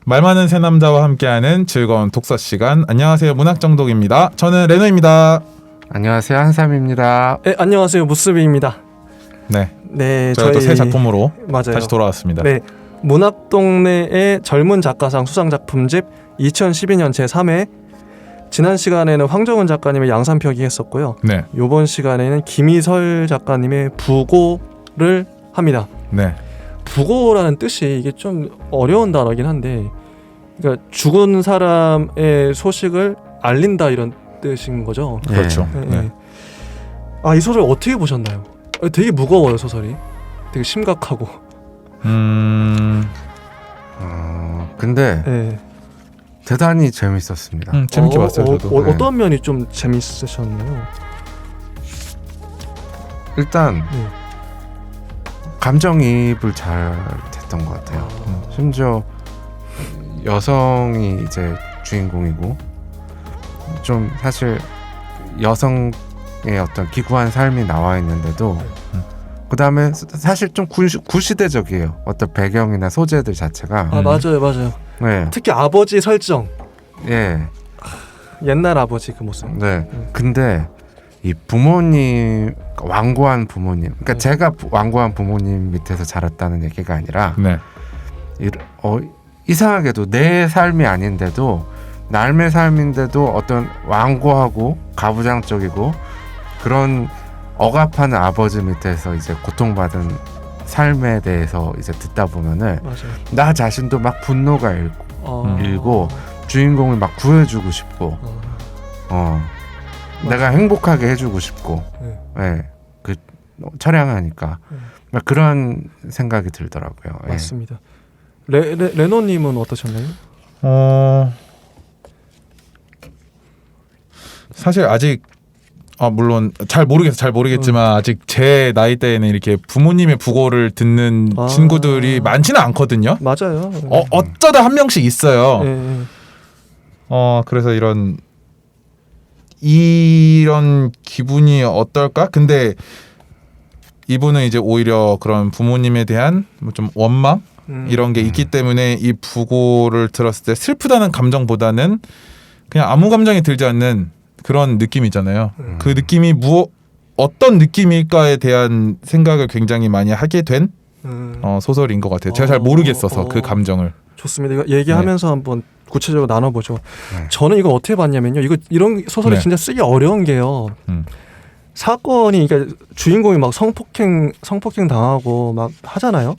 말 많은 새 남자와 함께하는 즐거운 독서 시간. 안녕하세요, 문학정독입니다. 저는 레노입니다. 안녕하세요, 한삼입니다. 네, 안녕하세요, 무스비입니다. 네, 저희 또 새 작품으로 맞아요. 다시 돌아왔습니다. 네, 문학동네의 젊은 작가상 수상작품집 2012년 제3회. 지난 시간에는 황정은 작가님의 양산표기 했었고요. 네, 이번 시간에는 김희설 작가님의 부고를 합니다. 네, 부고라는 뜻이 이게 좀 어려운 단어긴 한데, 그러니까 죽은 사람의 소식을 알린다 이런 뜻인 거죠. 그렇죠. 네. 네. 아, 이 소설 어떻게 보셨나요? 되게 무거워요, 소설이. 되게 심각하고. 근데 네. 대단히 재밌었습니다. 재밌게 봤어요, 저도. 네. 어떤 면이 좀 재밌으셨나요? 일단 네. 감정이입을 잘 됐던 것 같아요. 심지어 여성이 이제 주인공이고, 좀 사실 여성의 어떤 기구한 삶이 나와 있는데도 그 다음에 사실 좀 구시대적이에요. 어떤 배경이나 소재들 자체가. 아, 맞아요. 네. 특히 아버지 설정. 예. 옛날 아버지 그 모습. 네. 근데 이 부모님, 완고한 부모님, 그러니까 네. 제가 완고한 부모님 밑에서 자랐다는 얘기가 아니라 네, 이상하게도 내 삶이 아닌데도, 남의 삶인데도 어떤 완고하고 가부장적이고 그런 억압하는 아버지 밑에서 이제 고통받은 삶에 대해서 이제 듣다 보면은 맞아요. 나 자신도 막 분노가 일고 주인공을 막 구해주고 싶고 내가 행복하게 해주고 싶고 네. 예, 그 처량하니까 막 그런 생각이 들더라고요. 예. 맞습니다. 레노님은 어떠셨나요? 사실 아직 물론 잘 모르겠지만 아직 제 나이 때에는 이렇게 부모님의 부고를 듣는 친구들이 많지는 않거든요. 맞아요. 어쩌다 한 명씩 있어요. 네. 그래서 이런 기분이 어떨까? 근데 이분은 이제 오히려 그런 부모님에 대한 좀 원망 이런 게 있기 때문에 이 부고를 들었을 때 슬프다는 감정보다는 그냥 아무 감정이 들지 않는 그런 느낌이잖아요. 그 느낌이 어떤 느낌일까에 대한 생각을 굉장히 많이 하게 된 소설인 것 같아요. 제가 잘 모르겠어서 그 감정을. 좋습니다. 이거 얘기하면서 한번 구체적으로 나눠보죠. 네. 저는 이거 어떻게 봤냐면요. 이런 소설이 네. 진짜 쓰기 어려운 게요. 사건이, 그러니까 주인공이 막 성폭행 당하고 막 하잖아요.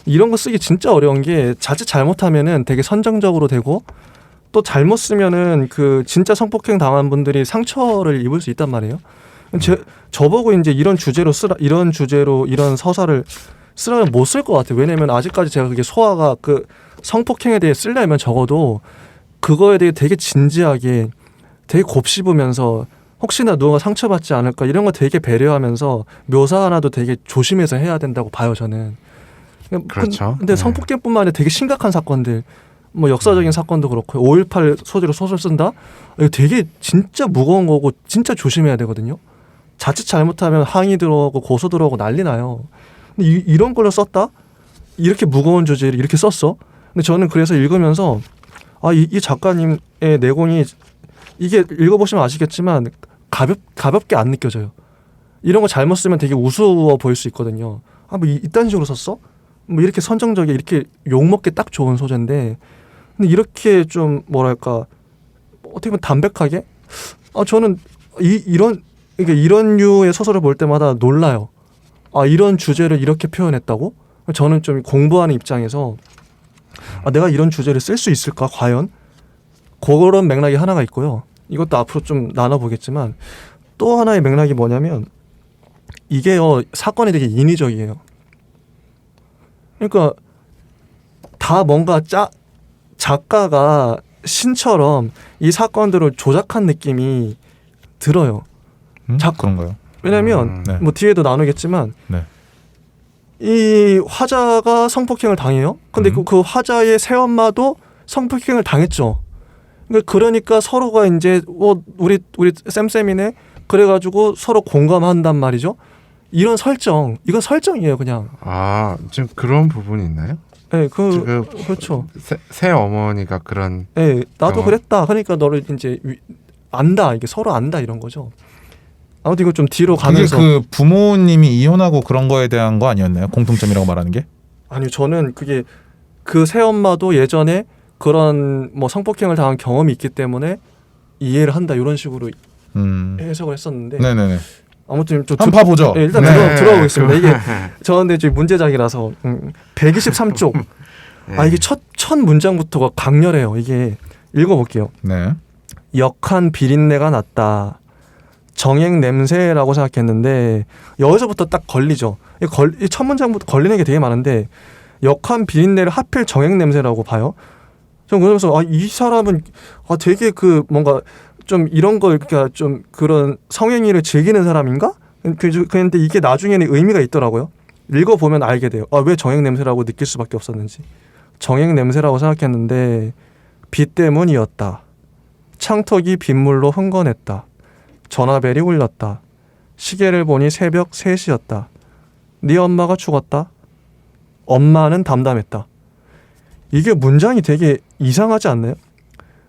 이런 거 쓰기 진짜 어려운 게, 자칫 잘못하면은 되게 선정적으로 되고, 또 잘못 쓰면은 그 진짜 성폭행 당한 분들이 상처를 입을 수 있단 말이에요. 저보고 이제 이런 주제로 이런 서사를 쓰라면 못 쓸 것 같아요. 왜냐면 아직까지 제가 그게 소화가, 그 성폭행에 대해 쓰려면 적어도 그거에 대해 되게 진지하게, 되게 곱씹으면서 혹시나 누가 상처받지 않을까 이런 거 되게 배려하면서 묘사 하나도 되게 조심해서 해야 된다고 봐요, 저는. 그렇죠. 근데 성폭행뿐만 아니라 되게 심각한 사건들, 뭐 역사적인 사건도 그렇고 5.18 소재로 소설 쓴다? 이거 되게 진짜 무거운 거고 진짜 조심해야 되거든요. 자칫 잘못하면 항의 들어오고 고소 들어오고 난리 나요. 근데 이런 걸로 썼다? 이렇게 무거운 주제를 이렇게 썼어? 근데 저는 그래서 읽으면서 이 작가님의 내공이, 이게 읽어보시면 아시겠지만 가볍게 안 느껴져요. 이런 거 잘못 쓰면 되게 우스워 보일 수 있거든요. 뭐 이딴 식으로 썼어? 뭐 이렇게 선정적이게 이렇게 욕먹기 딱 좋은 소재인데, 근데 이렇게 좀 뭐랄까, 어떻게 보면 담백하게, 저는 이런 류의 소설을 볼 때마다 놀라요. 이런 주제를 이렇게 표현했다고? 저는 좀 공부하는 입장에서 내가 이런 주제를 쓸 수 있을까 과연? 그런 맥락이 하나가 있고요. 이것도 앞으로 좀 나눠보겠지만, 또 하나의 맥락이 뭐냐면, 이게요, 사건이 되게 인위적이에요. 그러니까 다 뭔가 작가가 신처럼 이 사건들을 조작한 느낌이 들어요. 그런가요? 왜냐면 네. 뭐 뒤에도 나누겠지만, 네. 이 화자가 성폭행을 당해요. 근데 그 화자의 새엄마도 성폭행을 당했죠. 그러니까 서로가 이제 우리 쌤쌤이네, 그래가지고 서로 공감한단 말이죠. 이런 설정, 이건 설정이에요, 그냥. 지금 그런 부분이 있나요? 네, 그 그렇죠. 새 어머니가 그런 네, 나도 어. 그랬다. 그러니까 너를 이제 안다. 이게 서로 안다 이런 거죠. 아무튼 이거 좀 뒤로 그게 가면서 그 부모님이 이혼하고 그런 거에 대한 거 아니었나요? 공통점이라고 말하는 게? 아니요, 저는 그게 그 새엄마도 예전에 그런 뭐 성폭행을 당한 경험이 있기 때문에 이해를 한다 이런 식으로 해석을 했었는데 네네네. 아무튼 좀 한번 봐보죠. 네, 일단 네. 들어보겠습니다. 이게 저한테 지금 문제작이라서 123쪽. 아 이게 첫 문장부터가 강렬해요. 이게 읽어볼게요. 네. 역한 비린내가 났다. 정액 냄새라고 생각했는데 여기서부터 딱 걸리죠. 이 첫 문장부터 걸리는 게 되게 많은데 역한 비린내를 하필 정액 냄새라고 봐요. 전 그러면서 이 사람은 되게 그 뭔가 좀 이런 걸 그러니까 좀 그런 성행위를 즐기는 사람인가? 그런데 이게 나중에는 의미가 있더라고요. 읽어보면 알게 돼요. 왜 정액 냄새라고 느낄 수밖에 없었는지. 정액 냄새라고 생각했는데 비 때문이었다. 창턱이 빗물로 흥건했다. 전화벨이 울렸다. 시계를 보니 새벽 3시였다. 네 엄마가 죽었다. 엄마는 담담했다. 이게 문장이 되게 이상하지 않나요?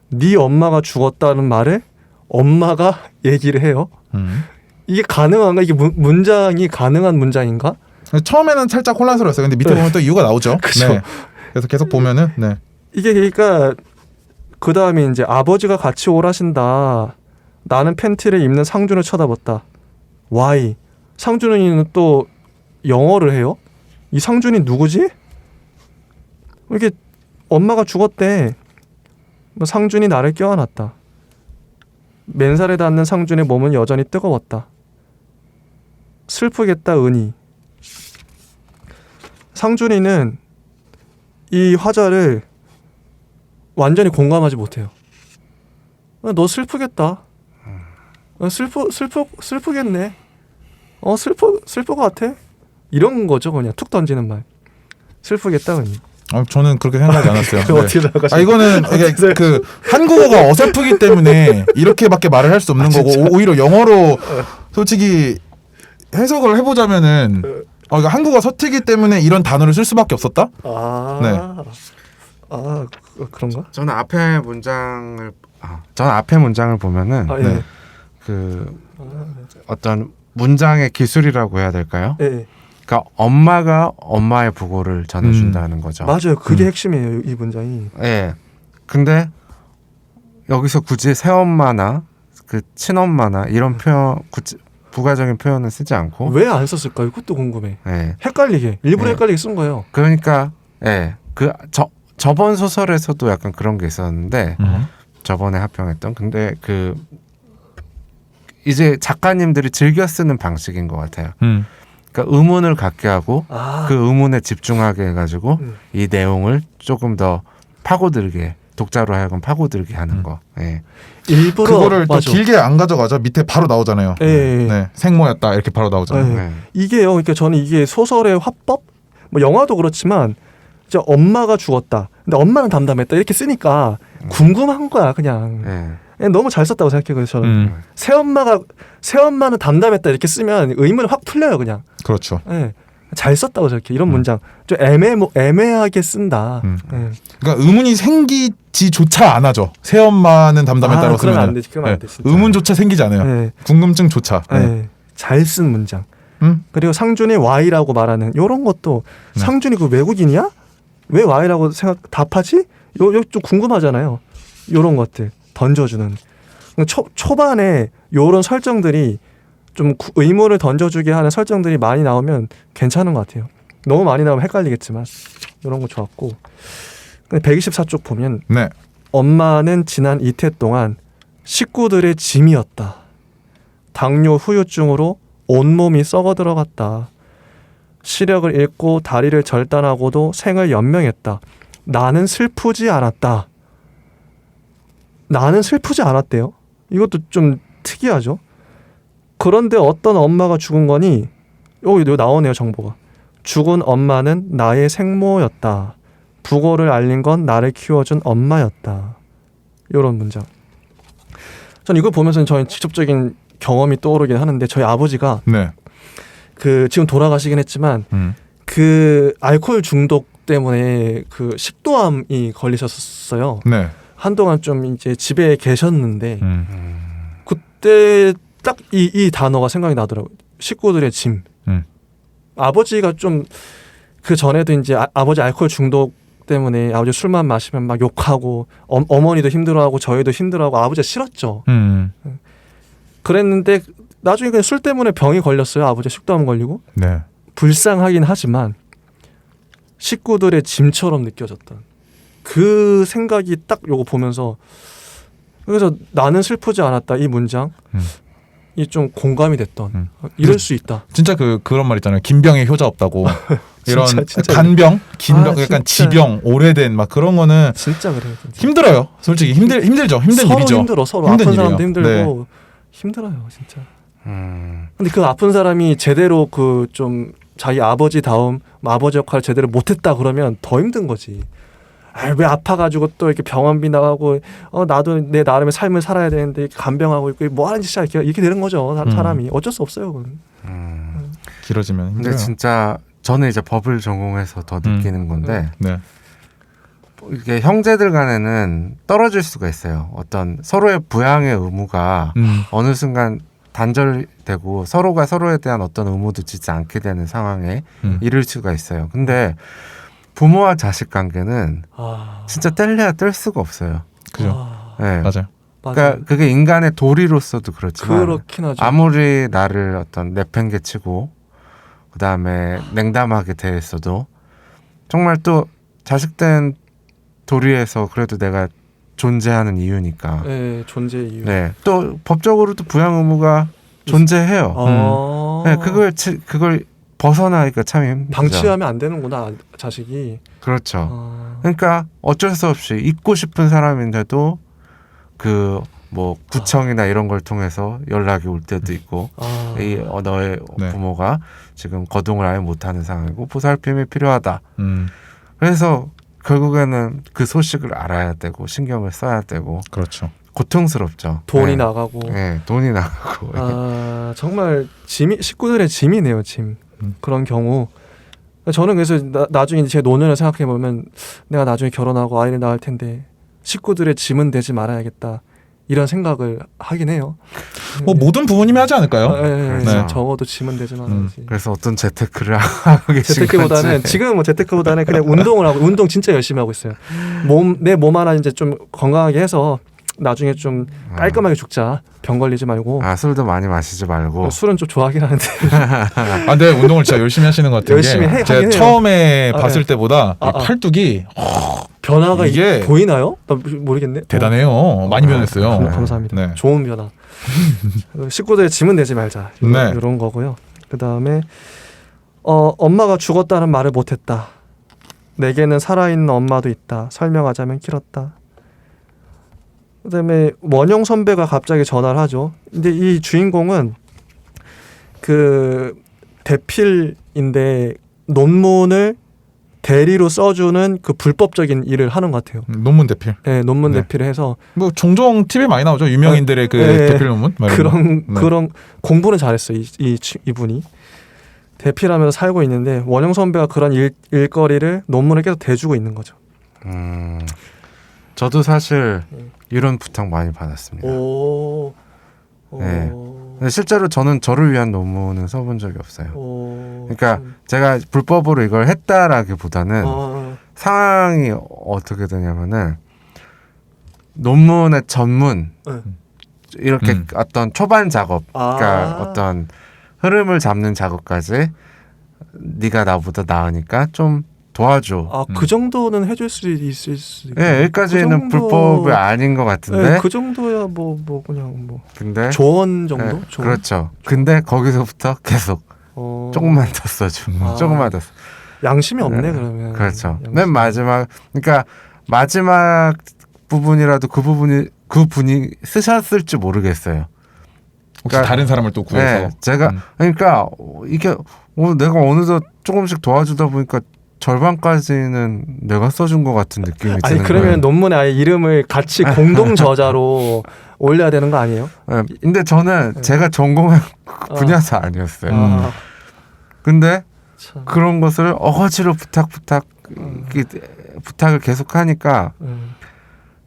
네 엄마가 죽었다는 말을 엄마가 얘기를 해요. 이게 가능한가? 이게 문장이 가능한 문장인가? 처음에는 살짝 혼란스러웠어요. 근데 밑에 보면 또 이유가 나오죠. 그쵸. 네. 그래서 계속 보면은 네. 이게 그러니까 그 다음에 이제 아버지가 같이 오라신다. 나는 팬티를 입는 상준을 쳐다봤다. Why? 상준이는 또 영어를 해요? 이 상준이 누구지? 이게 엄마가 죽었대. 상준이 나를 껴안았다. 맨살에 닿는 상준의 몸은 여전히 뜨거웠다. 슬프겠다 은희. 상준이는 이 화자를 완전히 공감하지 못해요. 너 슬프겠다. 슬프겠네. 슬플 것 같아. 이런 거죠, 그냥 툭 던지는 말. 슬프겠다, 은희. 저는 그렇게 생각하지 않았어요. 네. 어떻게 생각하세요? 이거는 이게 그 한국어가 어설프기 때문에 이렇게밖에 말을 할 수 없는 거고 오히려 영어로 솔직히 해석을 해보자면은 이거 한국어 서티기 때문에 이런 단어를 쓸 수밖에 없었다. 그런가? 저는 앞에 문장을 보면은 예. 그 어떤 문장의 기술이라고 해야 될까요? 예. 그러니까 엄마가 엄마의 부고를 전해준다는 거죠. 맞아요. 그게 핵심이에요. 이 문장이. 예. 근데 여기서 굳이 새엄마나 그 친엄마나 이런 표현, 부가적인 표현을 쓰지 않고 왜 안 썼을까요? 그것도 궁금해. 예. 헷갈리게 일부러 네. 헷갈리게 쓴 거예요. 그러니까 저번 소설에서도 약간 그런 게 있었는데 저번에 합평했던 근데 그 이제 작가님들이 즐겨 쓰는 방식인 것 같아요. 그러니까 의문을 갖게 하고 그 의문에 집중하게 해가지고 이 내용을 조금 더 파고들게 독자로 하여금 파고들게 하는 거. 예. 일부러 그거를 또 길게 안 가져가죠. 밑에 바로 나오잖아요. 네. 생모였다 이렇게 바로 나오잖아요. 네. 이게요. 그러니까 저는 이게 소설의 화법, 뭐 영화도 그렇지만 이제 엄마가 죽었다. 근데 엄마는 담담했다 이렇게 쓰니까 궁금한 거야 그냥. 너무 잘 썼다고 생각해요. 그래서 저는 새엄마는 담담했다 이렇게 쓰면 의문이 확 풀려요 그냥. 그렇죠. 네. 잘 썼다고 생각해. 이런 문장 좀 애매하게 쓴다. 그러니까 의문이 생기지조차 안 하죠. 새엄마는 담담했다고 쓰면 그러면 안 되지. 그러면 안 돼. 진짜. 의문조차 생기지 않아요. 네. 궁금증조차. 잘 쓴 문장. 그리고 상준이 Y라고 말하는 이런 것도 상준이 그 외국인이야? 왜 Y라고 답하지? 요 좀 궁금하잖아요. 이런 것들 던져주는 초반에 이런 설정들이 좀 의문을 던져주게 하는 설정들이 많이 나오면 괜찮은 것 같아요. 너무 많이 나오면 헷갈리겠지만 이런 거 좋았고 124쪽 보면 엄마는 지난 이태 동안 식구들의 짐이었다. 당뇨 후유증으로 온몸이 썩어 들어갔다. 시력을 잃고 다리를 절단하고도 생을 연명했다. 나는 슬프지 않았다. 나는 슬프지 않았대요. 이것도 좀 특이하죠. 그런데 어떤 엄마가 죽은 거니? 여기 나오네요 정보가. 죽은 엄마는 나의 생모였다. 부고를 알린 건 나를 키워준 엄마였다. 이런 문장. 전 이걸 보면서 저희 직접적인 경험이 떠오르긴 하는데 저희 아버지가 그 지금 돌아가시긴 했지만 그 알코올 중독 때문에 그 식도암이 걸리셨었어요. 네. 한동안 좀 이제 집에 계셨는데 음. 그때 딱 이 단어가 생각이 나더라고요. 식구들의 짐. 아버지가 좀 그 전에도 이제 아버지 알코올 중독 때문에 아버지 술만 마시면 막 욕하고 어머니도 힘들어하고 저희도 힘들어하고 아버지가 싫었죠. 그랬는데 나중에 그냥 술 때문에 병이 걸렸어요. 아버지 식도암 걸리고. 네. 불쌍하긴 하지만 식구들의 짐처럼 느껴졌던 그 생각이 딱 요거 보면서 그래서 나는 슬프지 않았다 이 문장 이 좀 공감이 됐던 이럴 수 있다. 진짜 그런 말 있잖아요. 긴병에 효자 없다고. 이런 진짜. 간병, 긴병, 아, 약간 진짜. 지병, 오래된 막 그런 거는 진짜 그래요. 진짜. 힘들어요. 솔직히 힘들죠. 힘든 서로 일이죠. 힘들어. 서로 힘든 아픈 사람도 일이에요. 힘들고 힘들어요. 진짜. 음. 근데 그 아픈 사람이 제대로 그 좀 자기 아버지 다움 아버지 역할을 제대로 못했다 그러면 더 힘든 거지. 아, 왜 아파가지고 또 이렇게 병원비 나가고 나도 내 나름의 삶을 살아야 되는데 간병하고 있고 뭐 하는 짓이야 이렇게 되는 거죠. 사람이 어쩔 수 없어요. 그건. 길어지면 근데 힘들어요. 진짜 저는 이제 법을 전공해서 더 느끼는 건데 네. 이게 형제들 간에는 떨어질 수가 있어요. 어떤 서로의 부양의 의무가 어느 순간 단절되고 서로가 서로에 대한 어떤 의무도 짓지 않게 되는 상황에 이를 수가 있어요. 근데 부모와 자식 관계는 진짜 뗄래야 뗄 수가 없어요. 그죠. 네. 맞아요. 그러니까 그게 인간의 도리로서도 그렇지만 그렇긴 하죠. 아무리 나를 어떤 내팽개치고 그다음에 냉담하게 대했어도 정말 또 자식된 도리에서 그래도 내가 존재하는 이유니까. 네, 존재 이유. 네. 또 법적으로도 부양 의무가 존재해요. 네, 그걸 벗어나니까 참 힘들죠. 방치하면 안 되는구나 자식이. 그렇죠. 그러니까 어쩔 수 없이 잊고 싶은 사람인데도 그 뭐 구청이나 이런 걸 통해서 연락이 올 때도 있고 너의 네. 부모가 지금 거동을 아예 못하는 상황이고 보살핌이 필요하다. 음. 그래서 결국에는 그 소식을 알아야 되고 신경을 써야 되고 그렇죠. 고통스럽죠. 돈이 네. 나가고. 네, 돈이 나가고. 정말 식구들의 짐이네요, 짐. 그런 경우. 저는 그래서 나중에 제 노년을 생각해 보면 내가 나중에 결혼하고 아이를 낳을 텐데 식구들의 짐은 되지 말아야겠다. 이런 생각을 하긴 해요. 뭐 모든 부모님이 하지 않을까요? 네. 적어도 짐은 되지 말아야지. 그래서 어떤 재테크를 하고 계신 재테크보다는 건지. 지금은 뭐 재테크보다는 그냥 운동을 하고 운동 진짜 열심히 하고 있어요. 내 몸 하나 이제 좀 건강하게 해서 나중에 좀 깔끔하게 죽자. 병 걸리지 말고. 술도 많이 마시지 말고. 술은 좀 좋아하긴 하는데. 근데 운동을 진짜 열심히 하시는 것 같은 열심히 게 하긴 제가 해요. 처음에 봤을 때보다 이 팔뚝이 변화가 이게 보이나요? 나 모르겠네. 대단해요. 많이 변했어요. 감사합니다. 네. 좋은 변화. 식구들의 짐은 내지 말자. 네. 이런 거고요. 그 다음에 엄마가 죽었다는 말을 못했다. 내게는 살아있는 엄마도 있다. 설명하자면 길었다. 그다음에 원영 선배가 갑자기 전화를 하죠. 근데 이 주인공은 그 대필인데 논문을 대리로 써주는 그 불법적인 일을 하는 것 같아요. 논문 대필. 네, 논문 네. 대필을 해서 뭐 종종 TV에 많이 나오죠. 유명인들의 그 네. 대필 논문. 뭐 이런 거. 네. 그런 공부는 잘했어요. 이분이 대필하면서 살고 있는데 원영 선배가 그런 일거리를 논문을 계속 대주고 있는 거죠. 저도 사실 이런 부탁 많이 받았습니다. 오. 네. 근데 실제로 저는 저를 위한 논문은 써본 적이 없어요. 그러니까 제가 불법으로 이걸 했다라기보다는 상황이 어떻게 되냐면은 논문의 전문 이렇게 어떤 초반 작업, 그러니까 어떤 흐름을 잡는 작업까지 네가 나보다 나으니까 좀 도와줘. 그 정도는 해줄 수 있을 수 있고. 네, 여기까지는 그 정도... 불법이 아닌 것 같은데. 네, 그 정도야 뭐 그냥 뭐. 근데 조언 정도? 네, 조언? 그렇죠. 근데 거기서부터 계속 조금만 더 써줘. 조금만 더. 양심이 없네 그러면. 그렇죠. 맨 마지막, 그러니까 마지막 부분이라도 그 분이 쓰셨을지 모르겠어요. 혹시 다른 사람을 또 구해서. 네, 제가 그러니까 이게 내가 어느덧 조금씩 도와주다 보니까 절반까지는 내가 써준 것 같은 느낌이 드는 거예요. 그러면 논문에 아예 이름을 같이 공동 저자로 올려야 되는 거 아니에요? 네, 근데 저는 제가 전공한 분야가 아니었어요. 근데 참. 그런 것을 어거지로 부탁 부탁을 계속하니까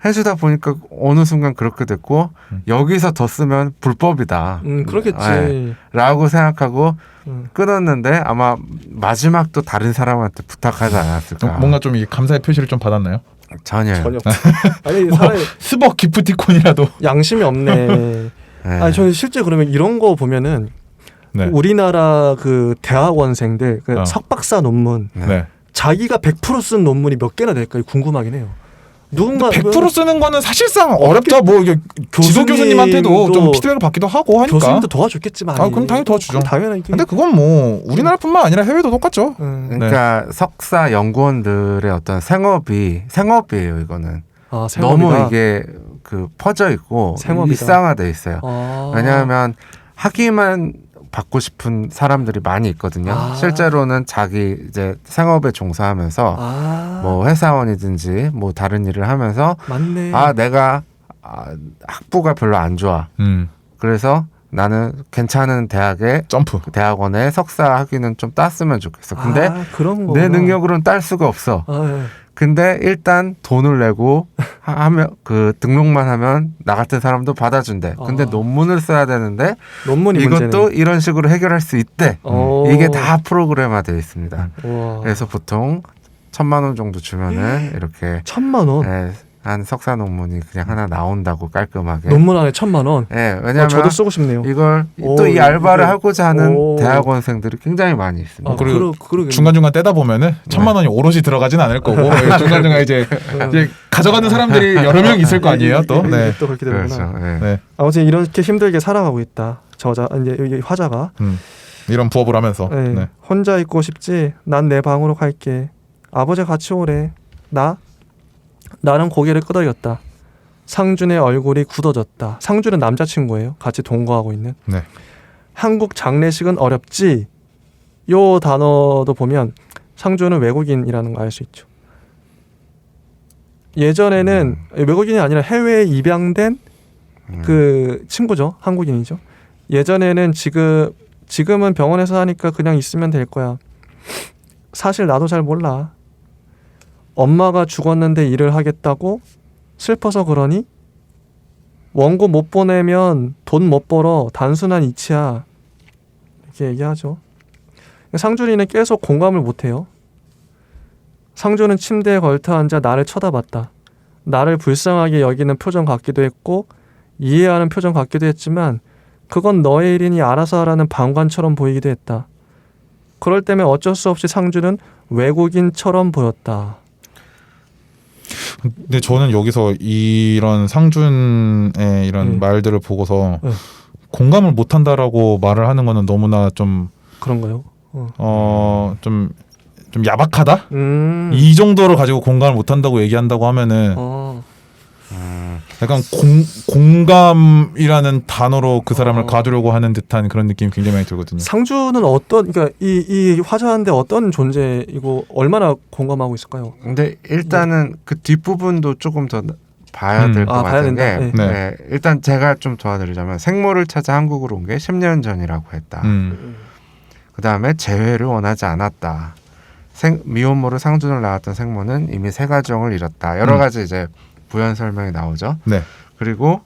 해주다 보니까 어느 순간 그렇게 됐고 여기서 더 쓰면 불법이다. 그렇겠지. 네, 라고 생각하고 끊었는데 아마 마지막도 다른 사람한테 부탁하지 않았을까. 뭔가 좀 이 감사의 표시를 좀 받았나요? 전혀. 아니 뭐, 사람이 스벅 기프티콘이라도. 양심이 없네. 네. 아니 저는 실제 그러면 이런 거 보면은 네. 우리나라 그 대학원생들 그 석박사 논문 네. 자기가 100% 쓴 논문이 몇 개나 될까요? 궁금하긴 해요. 누군가 100% 쓰는 거는 사실상 어렵죠. 뭐 이게 지도 교수님한테도 좀 피드백을 받기도 하고 하니까. 교수님도 도와줬겠지만. 아, 그럼 당연히 도와주죠. 당연히. 근데 그건 뭐 우리나라뿐만 아니라 해외도 똑같죠. 그러니까 석사 연구원들의 어떤 생업이에요. 이거는 아, 생업이다. 너무 이게 그 퍼져 있고 생업이다. 일상화돼 있어요. 아. 왜냐하면 학위만 받고 싶은 사람들이 많이 있거든요. 아. 실제로는 자기 이제 생업에 종사하면서 뭐 회사원이든지 뭐 다른 일을 하면서 맞네. 내가 학부가 별로 안 좋아. 그래서 나는 괜찮은 대학원에 석사 학위는 좀 땄으면 좋겠어. 근데 그런 내 능력으로는 딸 수가 없어. 네. 근데 일단 돈을 내고 하면 그 등록만 하면 나 같은 사람도 받아준대. 근데 논문을 써야 되는데 논문이 이것도 문제네. 이런 식으로 해결할 수 있대. 이게 다 프로그램화되어 있습니다. 그래서 보통 1,000만 원 정도 주면은 이렇게 1,000만 원. 네, 한 석사 논문이 그냥 하나 나온다고 깔끔하게. 논문 안에 1,000만 원. 네, 왜냐하면 저도 쓰고 싶네요. 이걸 또 이 알바를 하고자 하는 대학원생들이 굉장히 많이 있습니다. 그리고 중간중간 떼다 보면은 1,000만 원이 오롯이 들어가진 않을 거고 중간중간 이제 가져가는 사람들이 여러 명 있을 거 아니에요 또. 네. 또 그렇게 되는구나. 그렇죠. 네. 네. 아무튼 이렇게 힘들게 살아가고 있다. 저자 이제 여기 화자가 이런 부업을 하면서. 네. 네. 혼자 있고 싶지. 난 내 방으로 갈게. 아버지 같이 오래. 나는 고개를 끄덕였다. 상준의 얼굴이 굳어졌다. 상준은 남자친구예요. 같이 동거하고 있는. 네. 한국 장례식은 어렵지. 요 단어도 보면 상준은 외국인이라는 거 알 수 있죠. 예전에는 외국인이 아니라 해외에 입양된 그 친구죠. 한국인이죠. 예전에는 지금은 병원에서 하니까 그냥 있으면 될 거야. 사실 나도 잘 몰라. 엄마가 죽었는데 일을 하겠다고? 슬퍼서 그러니? 원고 못 보내면 돈 못 벌어. 단순한 이치야. 이렇게 얘기하죠. 상준이는 계속 공감을 못해요. 상준은 침대에 걸터 앉아 나를 쳐다봤다. 나를 불쌍하게 여기는 표정 같기도 했고 이해하는 표정 같기도 했지만 그건 너의 일이니 알아서 하라는 방관처럼 보이기도 했다. 그럴 때면 어쩔 수 없이 상준은 외국인처럼 보였다. 근데 저는 여기서 이런 상준의 이런 말들을 보고서 공감을 못한다라고 말을 하는 거는 너무나 좀 그런가요? 좀 야박하다? 이 정도로 가지고 공감을 못한다고 얘기한다고 하면은 약간 공감이라는 단어로 그 사람을 가두려고 하는 듯한 그런 느낌이 굉장히 많이 들거든요. 상준은 그러니까 이 화자한테 어떤 존재이고 얼마나 공감하고 있을까요? 근데 일단은 그 뒷부분도 조금 더 봐야 될 것 같은 게 네. 일단 제가 좀 도와드리자면 생모를 찾아 한국으로 온 게 10년 전이라고 했다. 그 다음에 재회를 원하지 않았다. 미혼모로 상준을 낳았던 생모는 이미 새 가정을 잃었다. 여러 가지 이제 부연 설명이 나오죠. 네. 그리고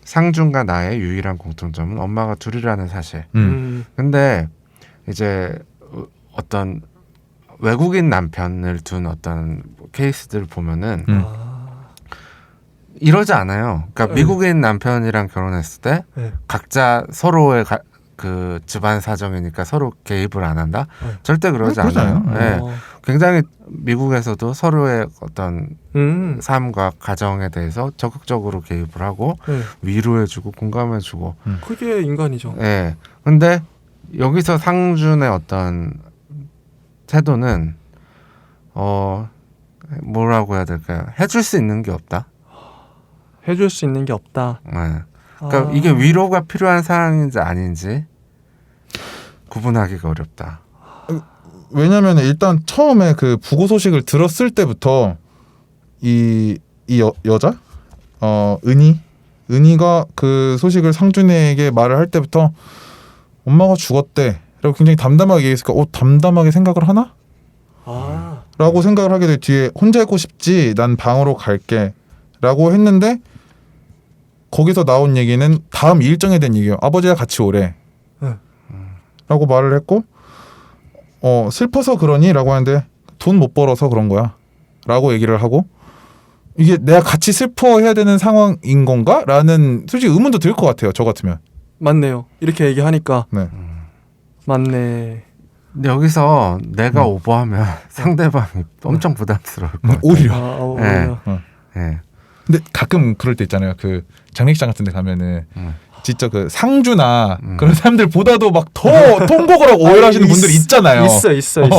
상준과 나의 유일한 공통점은 엄마가 둘이라는 사실. 근데 이제 어떤 외국인 남편을 둔 어떤 케이스들을 보면은 이러지 않아요. 그러니까 미국인 남편이랑 결혼했을 때 각자 서로의 그 집안 사정이니까 서로 개입을 안 한다? 절대 그러지 않아요. 네. 굉장히 미국에서도 서로의 어떤 삶과 가정에 대해서 적극적으로 개입을 하고 위로해주고 공감해주고 그게 인간이죠. 네. 근데 여기서 상준의 어떤 태도는 뭐라고 해야 될까요? 해줄 수 있는 게 없다. 해줄 수 있는 게 없다. 네. 그러니까 이게 위로가 필요한 상황인지 아닌지 구분하기가 어렵다. 왜냐하면 일단 처음에 그 부고 소식을 들었을 때부터 이 여자 은희가 그 소식을 상준에게 말을 할 때부터 엄마가 죽었대. 라고 굉장히 담담하게 얘기했으니까 담담하게 생각을 하나? 라고 생각을 하게 돼. 뒤에 혼자 있고 싶지, 난 방으로 갈게 라고 했는데 거기서 나온 얘기는 다음 일정에 대한 얘기예요. 아버지가 같이 오래 라고 말을 했고, 슬퍼서 그러니? 라고 하는데 돈 못 벌어서 그런 거야 라고 얘기를 하고, 이게 내가 같이 슬퍼해야 되는 상황인 건가? 라는 솔직히 의문도 들 것 같아요. 저 같으면. 맞네요. 이렇게 얘기하니까 네. 맞네. 근데 여기서 내가 오버하면 상대방이 엄청 부담스러울 것 같아요. 오히려. 오히려. 예. 근데 가끔 그럴 때 있잖아요. 그 장례식장 같은 데 가면은 진짜 그 상주나 그런 사람들보다도 막 더 통곡을 하고 오해하시는 분들이 있잖아요. 있어. 네.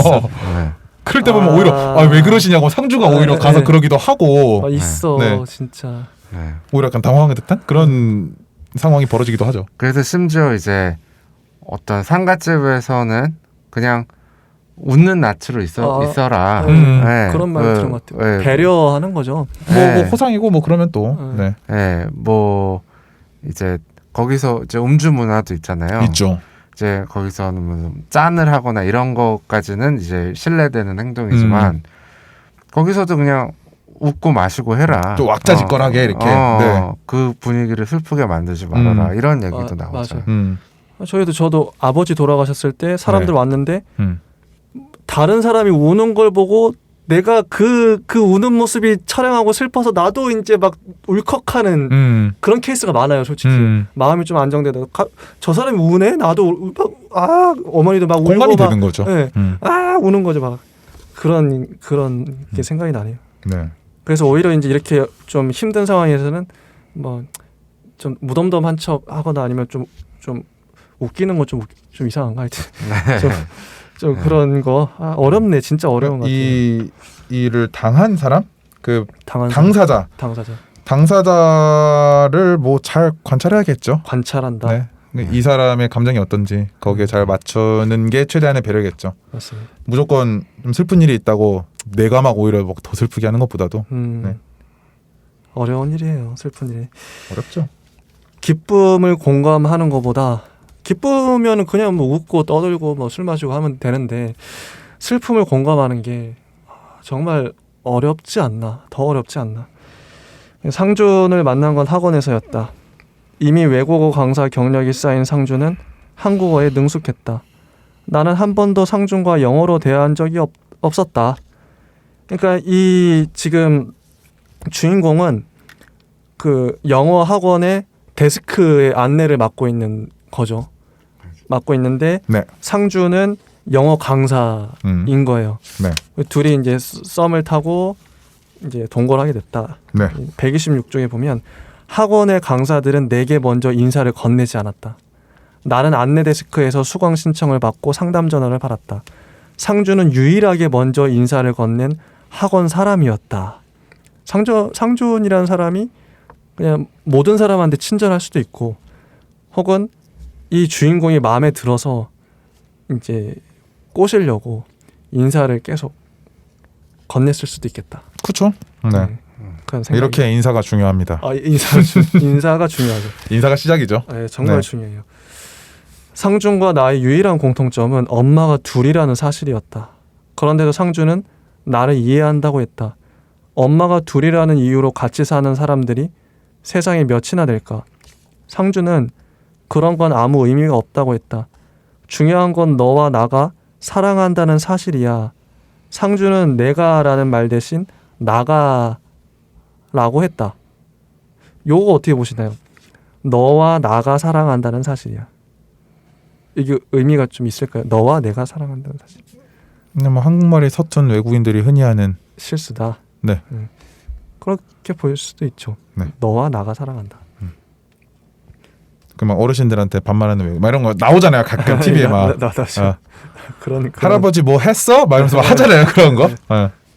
그럴 때 보면 오히려 왜 그러시냐고 상주가 오히려 가서 그러기도 하고 있어. 네. 진짜. 네. 오히려 약간 당황한 듯한 그런 상황이 벌어지기도 하죠. 그래서 심지어 이제 어떤 상가집에서는 그냥 웃는 낯으로 있어라. 네. 그런 말 들은 것 같아요. 네. 배려하는 거죠. 뭐 호상이고 뭐 그러면 또 네. 네. 뭐 이제 거기서 이제 음주 문화도 있잖아요. 있죠. 이제 거기서는 무슨 짠을 하거나 이런 것까지는 이제 신뢰되는 행동이지만 거기서도 그냥 웃고 마시고 해라. 좀 왁자지껄하게 이렇게. 네. 그 분위기를 슬프게 만들지 말아라. 이런 얘기도 나오죠. 저도 아버지 돌아가셨을 때 사람들 왔는데 음. 다른 사람이 우는 걸 보고 내가 그 우는 모습이 촬영하고 슬퍼서 나도 이제 막 울컥하는 그런 케이스가 많아요, 솔직히. 마음이 좀 안정되다. 저 사람이 우네? 나도 어머니도 막 공감이 울고 되는 거죠. 네. 우는 거죠, 막. 그런 게 생각이 나네요. 네. 그래서 오히려 이제 이렇게 좀 힘든 상황에서는 뭐 좀 무덤덤한 척 하거나 아니면 좀 웃기는 거 좀 이상한가 하여튼. 좀 그런 거 어렵네. 진짜 어려운 것 같아요. 이 일을 당한 사람? 그 당사자. 당사자를 뭐 잘 관찰해야겠죠. 관찰한다. 네. 이 사람의 감정이 어떤지 거기에 잘 맞추는 게 최대한의 배려겠죠. 맞습니다. 무조건 좀 슬픈 일이 있다고 내가 막 오히려 더 슬프게 하는 것보다도 네. 어려운 일이에요. 슬픈 일이. 어렵죠. 기쁨을 공감하는 것보다 기쁘면 그냥 뭐 웃고 떠들고 뭐 술 마시고 하면 되는데 슬픔을 공감하는 게 정말 어렵지 않나. 더 어렵지 않나. 상준을 만난 건 학원에서였다. 이미 외국어 강사 경력이 쌓인 상준은 한국어에 능숙했다. 나는 한 번도 상준과 영어로 대화한 적이 없었다. 그러니까 이 지금 주인공은 그 영어 학원의 데스크의 안내를 맡고 있는 거죠. 맡고 있는데 네. 상준은 영어 강사인 거예요. 네. 둘이 이제 썸을 타고 이제 동거를 하게 됐다. 네. 126쪽에 보면 학원의 강사들은 내게 먼저 인사를 건네지 않았다. 나는 안내 데스크에서 수강 신청을 받고 상담 전화를 받았다. 상준은 유일하게 먼저 인사를 건넨 학원 사람이었다. 상준이라는 사람이 그냥 모든 사람한테 친절할 수도 있고 혹은 이 주인공이 마음에 들어서 이제 꼬시려고 인사를 계속 건넸을 수도 있겠다. 그렇죠. 네. 그런 생각이. 이렇게 인사가 중요합니다. 인사가 중요하죠. 인사가 시작이죠. 네, 정말 중요해요. 상준과 나의 유일한 공통점은 엄마가 둘이라는 사실이었다. 그런데도 상준은 나를 이해한다고 했다. 엄마가 둘이라는 이유로 같이 사는 사람들이 세상에 몇이나 될까? 상준은 그런 건 아무 의미가 없다고 했다. 중요한 건 너와 나가 사랑한다는 사실이야. 상준은 내가라는 말 대신 나가라고 했다. 요거 어떻게 보시나요? 너와 나가 사랑한다는 사실이야. 이게 의미가 좀 있을까요? 너와 내가 사랑한다는 사실. 근데 뭐 한국말이 서툰 외국인들이 흔히 하는 실수다. 네. 그렇게 보일 수도 있죠. 네. 너와 나가 사랑한다. 그 막 어르신들한테 반말하는 외국 막 이런 거 나오잖아요. 가끔 TV에 막 그런 할아버지 뭐 했어? 막 이러면서 막 하잖아요. 그런 거.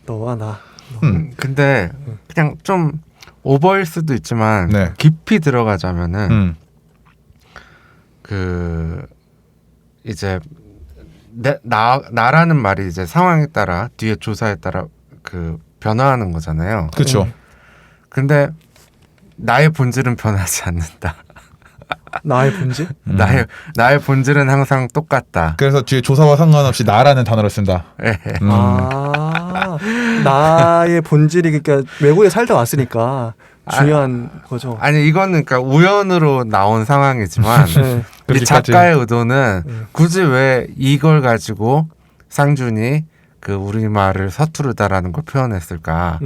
너와 나. 근데 그냥 좀 오버일 수도 있지만 네. 깊이 들어가자면은 그 이제 나라는 말이 이제 상황에 따라 뒤에 조사에 따라 그 변화하는 거잖아요. 그렇죠. 근데 나의 본질은 변하지 않는다. 나의 본질? 나의 본질은 항상 똑같다. 그래서 뒤에 조사와 상관없이 나라는 단어를 쓴다. 예. 나의 본질이 그러니까 외국에 살다 왔으니까 중요한 거죠. 아니 이거는 그러니까 우연으로 나온 상황이지만 네. 이 그렇게까지. 작가의 의도는 네. 굳이 왜 이걸 가지고 상준이 그 우리말을 서투르다라는 걸 표현했을까?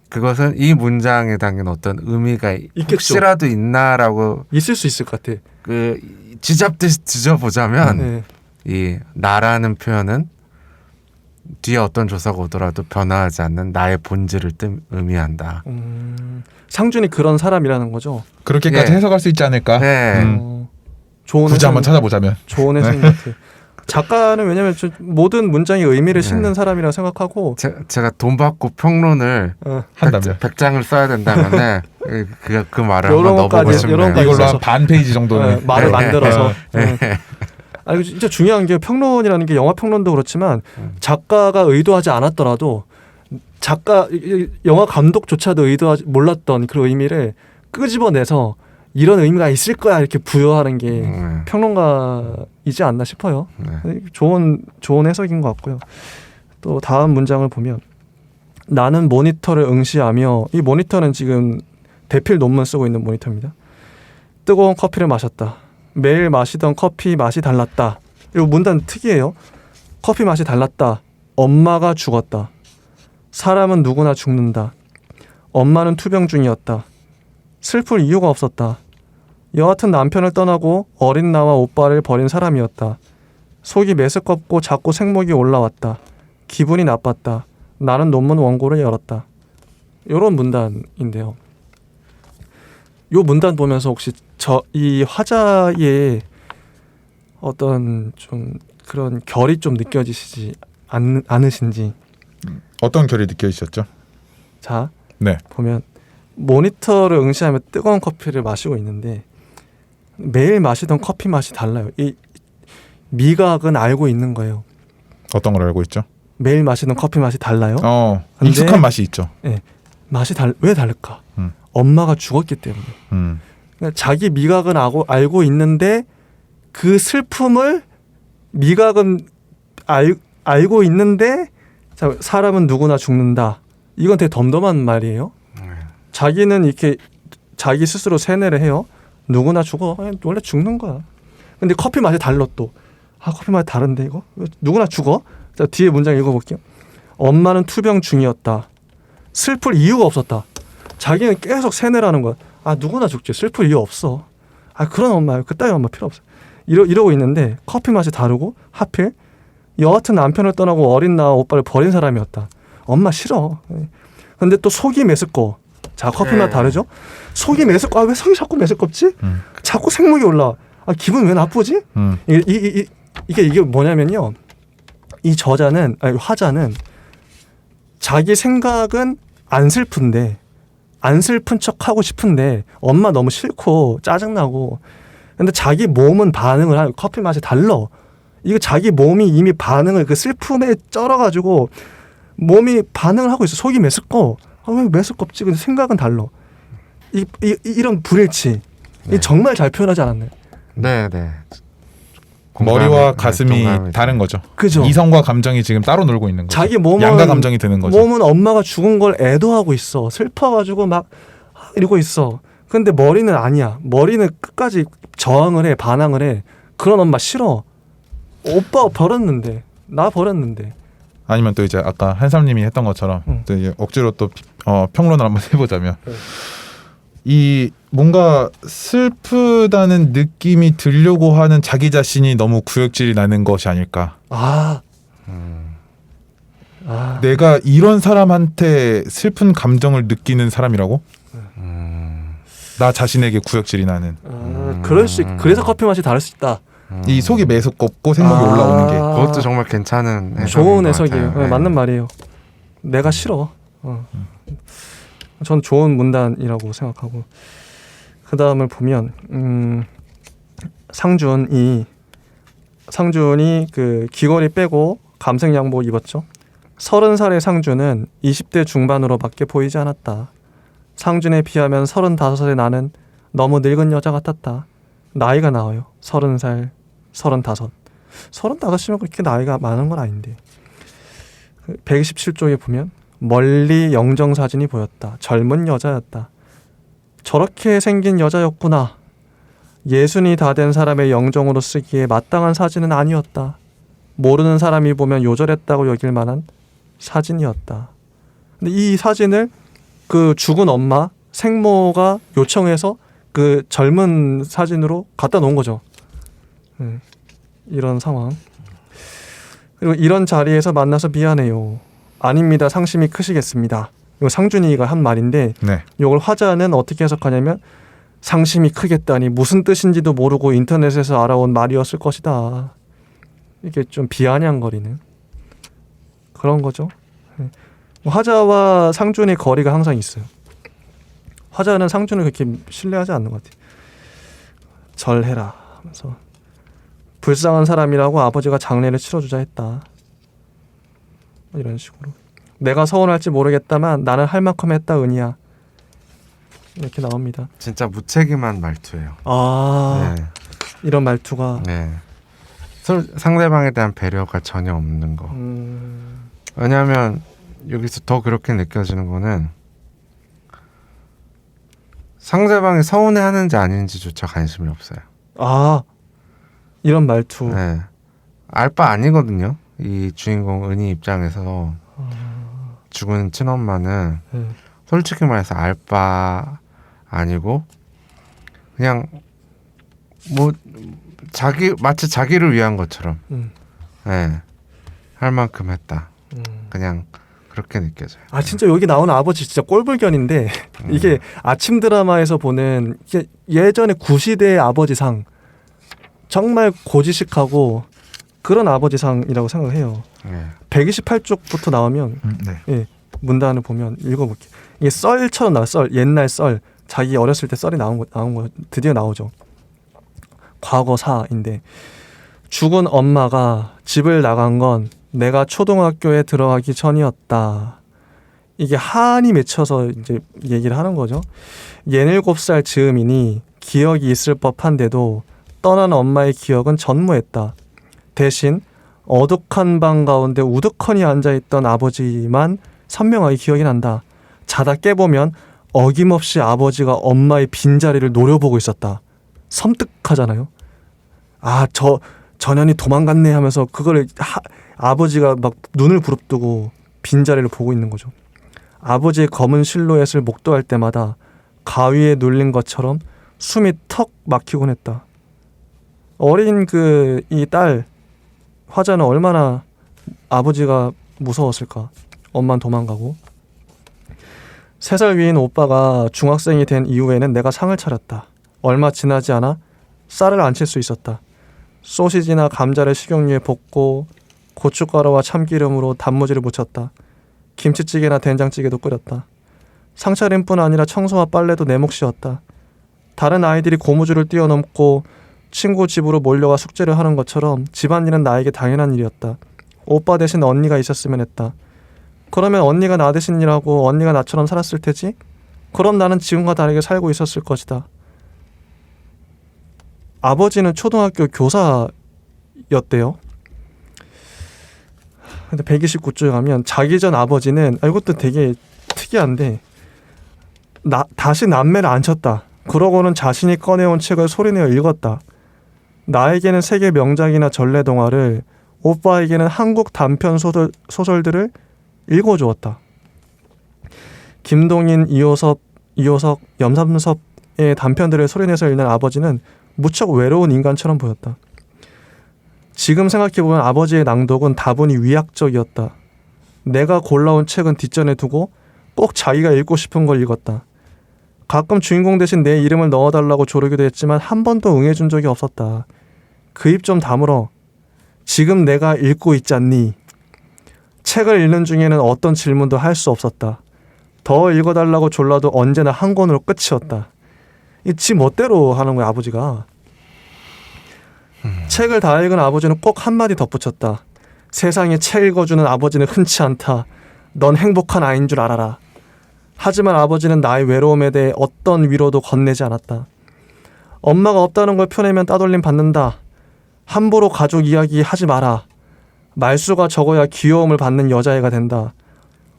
그것은 이 문장에 담긴 어떤 의미가 있겠죠. 혹시라도 있나라고 있을 수 있을 것 같아. 그 지잡듯이 뒤져보자면 네. 이 나라는 표현은 뒤에 어떤 조사가 오더라도 변화하지 않는 나의 본질을 의미한다. 상준이 그런 사람이라는 거죠. 그렇게까지 예. 해석할 수 있지 않을까? 네. 좋은 굳이 한번 해석, 찾아보자면. 좋은 해석인 것 같아. 작가는 왜냐면 모든 문장에 의미를 네. 싣는 사람이라고 생각하고 제가 돈 받고 평론을 한다면 100장을 써야 된다면 그 말을 요런 한번 넣어보고 것까지, 싶네요. 요런 거 이걸로 있어서. 한 반 페이지 정도는. 말을 네. 만들어서. 네. 아니 진짜 중요한 게 평론이라는 게 영화 평론도 그렇지만 작가가 의도하지 않았더라도 영화 감독조차도 의도하지 몰랐던 그 의미를 끄집어내서 이런 의미가 있을 거야 이렇게 부여하는 게 평론가이지 않나 싶어요. 네. 좋은 해석인 것 같고요. 또 다음 문장을 보면 나는 모니터를 응시하며 이 모니터는 지금 대필 논문 쓰고 있는 모니터입니다. 뜨거운 커피를 마셨다. 매일 마시던 커피 맛이 달랐다. 이 문단 특이해요. 커피 맛이 달랐다. 엄마가 죽었다. 사람은 누구나 죽는다. 엄마는 투병 중이었다. 슬플 이유가 없었다. 여하튼 남편을 떠나고 어린 나와 오빠를 버린 사람이었다. 속이 메스껍고 자꾸 생목이 올라왔다. 기분이 나빴다. 나는 논문 원고를 열었다. 이런 문단인데요. 이 문단 보면서 혹시 이 화자의 어떤 좀 그런 결이 좀 느껴지시지 않으신지. 어떤 결이 느껴지셨죠? 자, 네. 보면 모니터를 응시하며 뜨거운 커피를 마시고 있는데 매일 마시던 커피 맛이 달라요. 이 미각은 알고 있는 거예요. 어떤 걸 알고 있죠? 매일 마시던 커피 맛이 달라요. 근데- 익숙한 맛이 있죠. 맛이 왜 다를까? 음. 엄마가 죽었기 때문에. 그러니까 자기 미각은 알고 있는데 그 슬픔을 미각은 알고 있는데 사람은 누구나 죽는다. 이건 되게 덤덤한 말이에요. 자기는 이렇게 자기 스스로 세뇌를 해요. 누구나 죽어. 원래 죽는 거야. 근데 커피 맛이 달라 또. 커피 맛이 다른데 이거? 누구나 죽어? 자, 뒤에 문장 읽어볼게요. 엄마는 투병 중이었다. 슬플 이유가 없었다. 자기는 계속 세뇌라는 거야. 누구나 죽지. 슬플 이유 없어. 그런 엄마, 그따위 엄마 필요 없어. 이러고 있는데 커피 맛이 다르고 하필 여하튼 남편을 떠나고 어린 나와 오빠를 버린 사람이었다. 엄마 싫어. 근데 또 속이 메스꺼. 자, 커피 맛 다르죠? 속이 메스꺼. 왜 속이 자꾸 메스껍지? 자꾸 생목이 올라와. 기분 왜 나쁘지? 이게 뭐냐면요. 이 화자는 자기 생각은 안 슬픈데 안 슬픈 척 하고 싶은데 엄마 너무 싫고 짜증나고 근데 자기 몸은 반응을 하고 커피 맛이 달라. 이거 자기 몸이 이미 반응을 그 슬픔에 쩔어가지고 몸이 반응을 하고 있어. 속이 메스꺼. 왜 메스껍지? 근데 생각은 달라. 이런 불일치. 이 정말 잘 표현하지 않았나요? 네. 머리와 가슴이 동감이 다른 거죠. 그죠? 이성과 감정이 지금 따로 놀고 있는 거죠. 자기 몸은 양가 감정이 드는 거죠. 몸은 엄마가 죽은 걸 애도하고 있어. 슬퍼가지고 막 이러고 있어. 근데 머리는 아니야. 머리는 끝까지 저항을 해, 반항을 해. 그런 엄마 싫어. 오빠 버렸는데, 나 버렸는데. 아니면 또 이제 아까 한삼님이 했던 것처럼 또 이제 억지로 또 평론을 한번 해보자면 이 뭔가 슬프다는 느낌이 들려고 하는 자기 자신이 너무 구역질이 나는 것이 아닐까. 내가 이런 사람한테 슬픈 감정을 느끼는 사람이라고? 나 자신에게 구역질이 나는. 그래서 커피 맛이 다를 수 있다. 이 속이 메스껍고 생목이 올라오는 게. 그것도 정말 괜찮은 해석인 좋은 것 해석이에요. 같아요. 네. 맞는 말이에요. 내가 싫어. 전 좋은 문단이라고 생각하고 그 다음을 보면 상준이 그 귀걸이 빼고 감색 양복 입었죠. 30살의 상준은 20대 중반으로밖에 보이지 않았다. 상준에 비하면 35살의 나는 너무 늙은 여자 같았다. 나이가 나와요. 30살, 35. 35이면 그렇게 나이가 많은 건 아닌데. 127쪽에 보면 멀리 영정 사진이 보였다. 젊은 여자였다. 저렇게 생긴 여자였구나. 예순이 다 된 사람의 영정으로 쓰기에 마땅한 사진은 아니었다. 모르는 사람이 보면 요절했다고 여길 만한 사진이었다. 근데 이 사진을 그 죽은 엄마 생모가 요청해서 그 젊은 사진으로 갖다 놓은 거죠. 이런 상황. 그리고 이런 자리에서 만나서 미안해요. 아닙니다. 상심이 크시겠습니다. 이거 상준이가 한 말인데 네. 이걸 화자는 어떻게 해석하냐면 상심이 크겠다니 무슨 뜻인지도 모르고 인터넷에서 알아온 말이었을 것이다. 이게 좀 비아냥거리는 그런 거죠. 화자와 상준의 거리가 항상 있어요. 화자는 상준을 그렇게 신뢰하지 않는 것 같아요. 절해라 하면서 불쌍한 사람이라고 아버지가 장례를 치러주자 했다. 이런 식으로. 내가 서운할지 모르겠다만 나는 할 만큼 했다 은희야. 이렇게 나옵니다. 진짜 무책임한 말투예요. 아 네. 이런 말투가 네. 상대방에 대한 배려가 전혀 없는 거. 왜냐하면 여기서 더 그렇게 느껴지는 거는 상대방이 서운해하는지 아닌지조차 관심이 없어요. 아 이런 말투. 네. 알 바 아니거든요. 이 주인공 은희 입장에서 죽은 친엄마는 솔직히 말해서 알 바 아니고 그냥 뭐 마치 자기를 위한 것처럼 네. 할 만큼 했다. 그냥 그렇게 느껴져요. 아 진짜 여기 나오는 아버지 진짜 꼴불견인데 이게 아침 드라마에서 보는 예전에 구시대의 아버지상 정말 고지식하고 그런 아버지상이라고 생각해요. 네. 128쪽부터 나오면 네. 예, 문단을 보면 읽어볼게요. 이게 썰처럼 나와. 썰 옛날 썰 자기 어렸을 때 썰이 나온 거 드디어 나오죠. 과거사인데 죽은 엄마가 집을 나간 건 내가 초등학교에 들어가기 전이었다. 이게 한이 맺혀서 이제 얘기를 하는 거죠. 67살 즈음이니 기억이 있을 법한데도 떠난 엄마의 기억은 전무했다. 대신 어둑한 방 가운데 우두커니 앉아있던 아버지만 선명하게 기억이 난다. 자다 깨보면 어김없이 아버지가 엄마의 빈자리를 노려보고 있었다. 섬뜩하잖아요. 아, 전현이 도망갔네 하면서 그거를 아버지가 막 눈을 부릅뜨고 빈자리를 보고 있는 거죠. 아버지의 검은 실루엣을 목도할 때마다 가위에 눌린 것처럼 숨이 턱 막히곤 했다. 어린 이 딸 화자는 얼마나 아버지가 무서웠을까. 엄만 도망가고. 3살 위인 오빠가 중학생이 된 이후에는 내가 상을 차렸다. 얼마 지나지 않아 쌀을 안 칠 수 있었다. 소시지나 감자를 식용유에 볶고 고춧가루와 참기름으로 단무지를 묻혔다. 김치찌개나 된장찌개도 끓였다. 상차림뿐 아니라 청소와 빨래도 내 몫이었다. 다른 아이들이 고무줄을 뛰어넘고 친구 집으로 몰려가 숙제를 하는 것처럼 집안일은 나에게 당연한 일이었다. 오빠 대신 언니가 있었으면 했다. 그러면 언니가 나 대신 일하고 언니가 나처럼 살았을 테지? 그럼 나는 지금과 다르게 살고 있었을 것이다. 아버지는 초등학교 교사였대요. 근데 129쪽에 가면 자기 전 아버지는 이것도 되게 특이한데 다시 남매를 안 쳤다. 그러고는 자신이 꺼내온 책을 소리내어 읽었다. 나에게는 세계 명작이나 전래동화를, 오빠에게는 한국 단편 소설들을 읽어주었다. 김동인, 이호석, 염삼섭의 단편들을 소리내서 읽는 아버지는 무척 외로운 인간처럼 보였다. 지금 생각해보면 아버지의 낭독은 다분히 위약적이었다. 내가 골라온 책은 뒷전에 두고 꼭 자기가 읽고 싶은 걸 읽었다. 가끔 주인공 대신 내 이름을 넣어달라고 조르기도 했지만 한 번도 응해준 적이 없었다. 그 입 좀 다물어. 지금 내가 읽고 있지 않니? 책을 읽는 중에는 어떤 질문도 할 수 없었다. 더 읽어달라고 졸라도 언제나 한 권으로 끝이었다. 지 멋대로 하는 거야 아버지가. 책을 다 읽은 아버지는 꼭 한마디 덧붙였다. 세상에 책 읽어주는 아버지는 흔치 않다. 넌 행복한 아이인 줄 알아라. 하지만 아버지는 나의 외로움에 대해 어떤 위로도 건네지 않았다. 엄마가 없다는 걸 표내면 따돌림 받는다. 함부로 가족 이야기 하지 마라. 말수가 적어야 귀여움을 받는 여자애가 된다.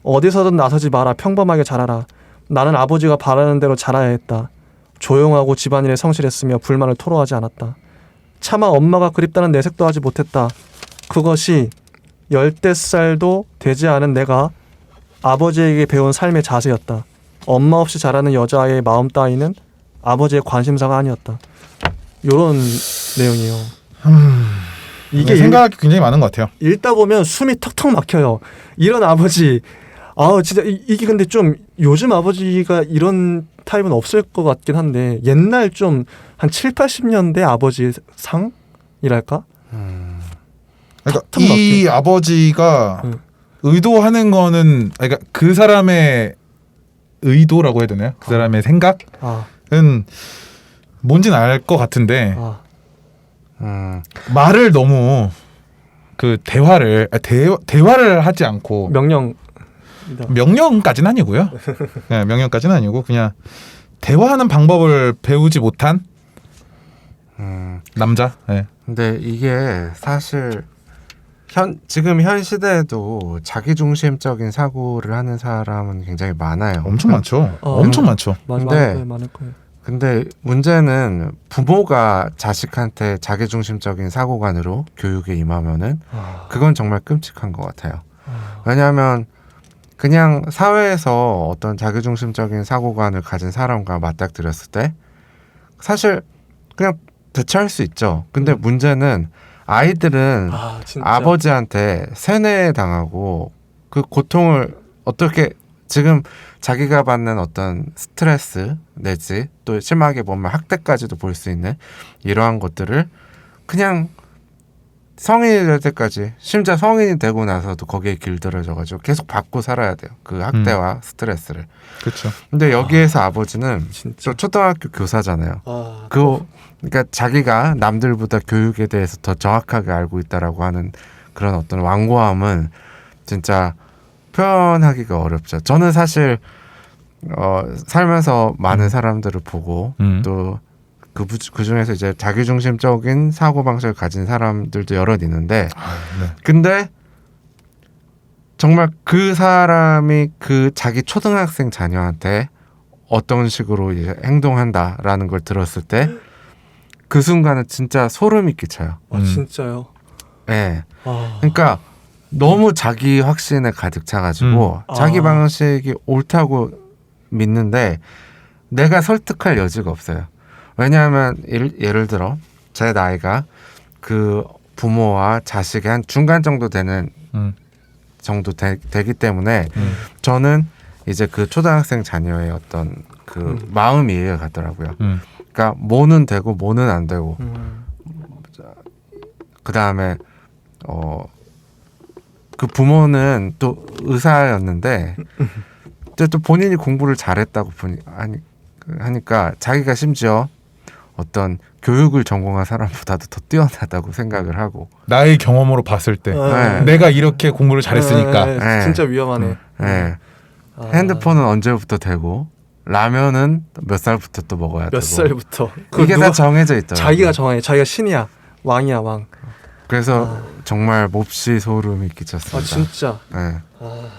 어디서든 나서지 마라. 평범하게 자라라. 나는 아버지가 바라는 대로 자라야 했다. 조용하고 집안일에 성실했으며 불만을 토로하지 않았다. 차마 엄마가 그립다는 내색도 하지 못했다. 그것이 10살 되지 않은 내가 아버지에게 배운 삶의 자세였다. 엄마 없이 자라는 여자아이의 마음 따위는 아버지의 관심사가 아니었다. 요런 내용이에요. 이게 생각할 게 굉장히 많은 것 같아요. 읽다 보면 숨이 턱턱 막혀요. 이런 아버지, 진짜 이게 근데 좀 요즘 아버지가 이런 타입은 없을 것 같긴 한데 옛날 좀 한 7, 80년대 아버지 상이랄까? 그러니까 턱턱 이 아버지가 응. 의도하는 거는 그러니까 그 사람의 의도라고 해야 되나요? 그 사람의 생각은 아, 뭔지는 알 것 같은데 아, 말을 너무 그 대화를 하지 않고 명령. 명령까지는 아니고요. 네, 명령까지는 아니고 그냥 대화하는 방법을 배우지 못한 남자. 네. 근데 이게 사실 지금 현 시대에도 자기중심적인 사고를 하는 사람은 굉장히 많아요. 엄청 많죠. 어. 엄청 많죠. 맞아, 근데- 많을 거예요. 근데 문제는 부모가 자식한테 자기중심적인 사고관으로 교육에 임하면은 그건 정말 끔찍한 것 같아요. 왜냐하면 그냥 사회에서 어떤 자기중심적인 사고관을 가진 사람과 맞닥뜨렸을 때 사실 그냥 대처할 수 있죠. 근데 문제는 아이들은 진짜. 아버지한테 세뇌당하고 그 고통을 어떻게 지금 자기가 받는 어떤 스트레스 내지 또 심하게 보면 학대까지도 볼 수 있는 이러한 것들을 그냥 성인이 될 때까지 심지어 성인이 되고 나서도 거기에 길들여져가지고 계속 받고 살아야 돼요. 그 학대와 스트레스를. 그렇죠. 근데 여기에서 아버지는 진짜. 저 초등학교 교사잖아요. 아, 그러니까 자기가 남들보다 교육에 대해서 더 정확하게 알고 있다라고 하는 그런 어떤 완고함은 진짜 표현하기가 어렵죠. 저는 사실 살면서 많은 사람들을 보고 또 그 중에서 이제 자기중심적인 사고방식을 가진 사람들도 여럿 있는데 네. 근데 정말 그 사람이 그 자기 초등학생 자녀한테 어떤 식으로 이제 행동한다라는 걸 들었을 때 그 순간은 진짜 소름이 끼쳐요. 진짜요. 예. 아, 그러니까 너무 자기 확신에 가득 차가지고 자기 아. 방식이 옳다고 믿는데 내가 설득할 여지가 없어요. 왜냐하면 예를 들어 제 나이가 그 부모와 자식의 한 중간 정도 되는 정도 되기 때문에 저는 이제 그 초등학생 자녀의 어떤 그 마음이 이해가 가더라고요. 그러니까 뭐는 되고 뭐는 안 되고 그 다음에 그 부모는 또 의사였는데 또 본인이 공부를 잘했다고 하니까 자기가 심지어 어떤 교육을 전공한 사람보다도 더 뛰어나다고 생각을 하고 나의 경험으로 봤을 때 네. 내가 이렇게 공부를 잘했으니까 네. 진짜 위험하네. 예. 아, 핸드폰은 언제부터 되고 라면은 몇 살부터 또 먹어야 되고 몇 살부터? 이게 다 정해져 있더라고요. 자기가 정해. 자기가 신이야. 왕이야, 왕. 그래서 정말 몹시 소름이 끼쳤습니다. 아, 진짜. 예.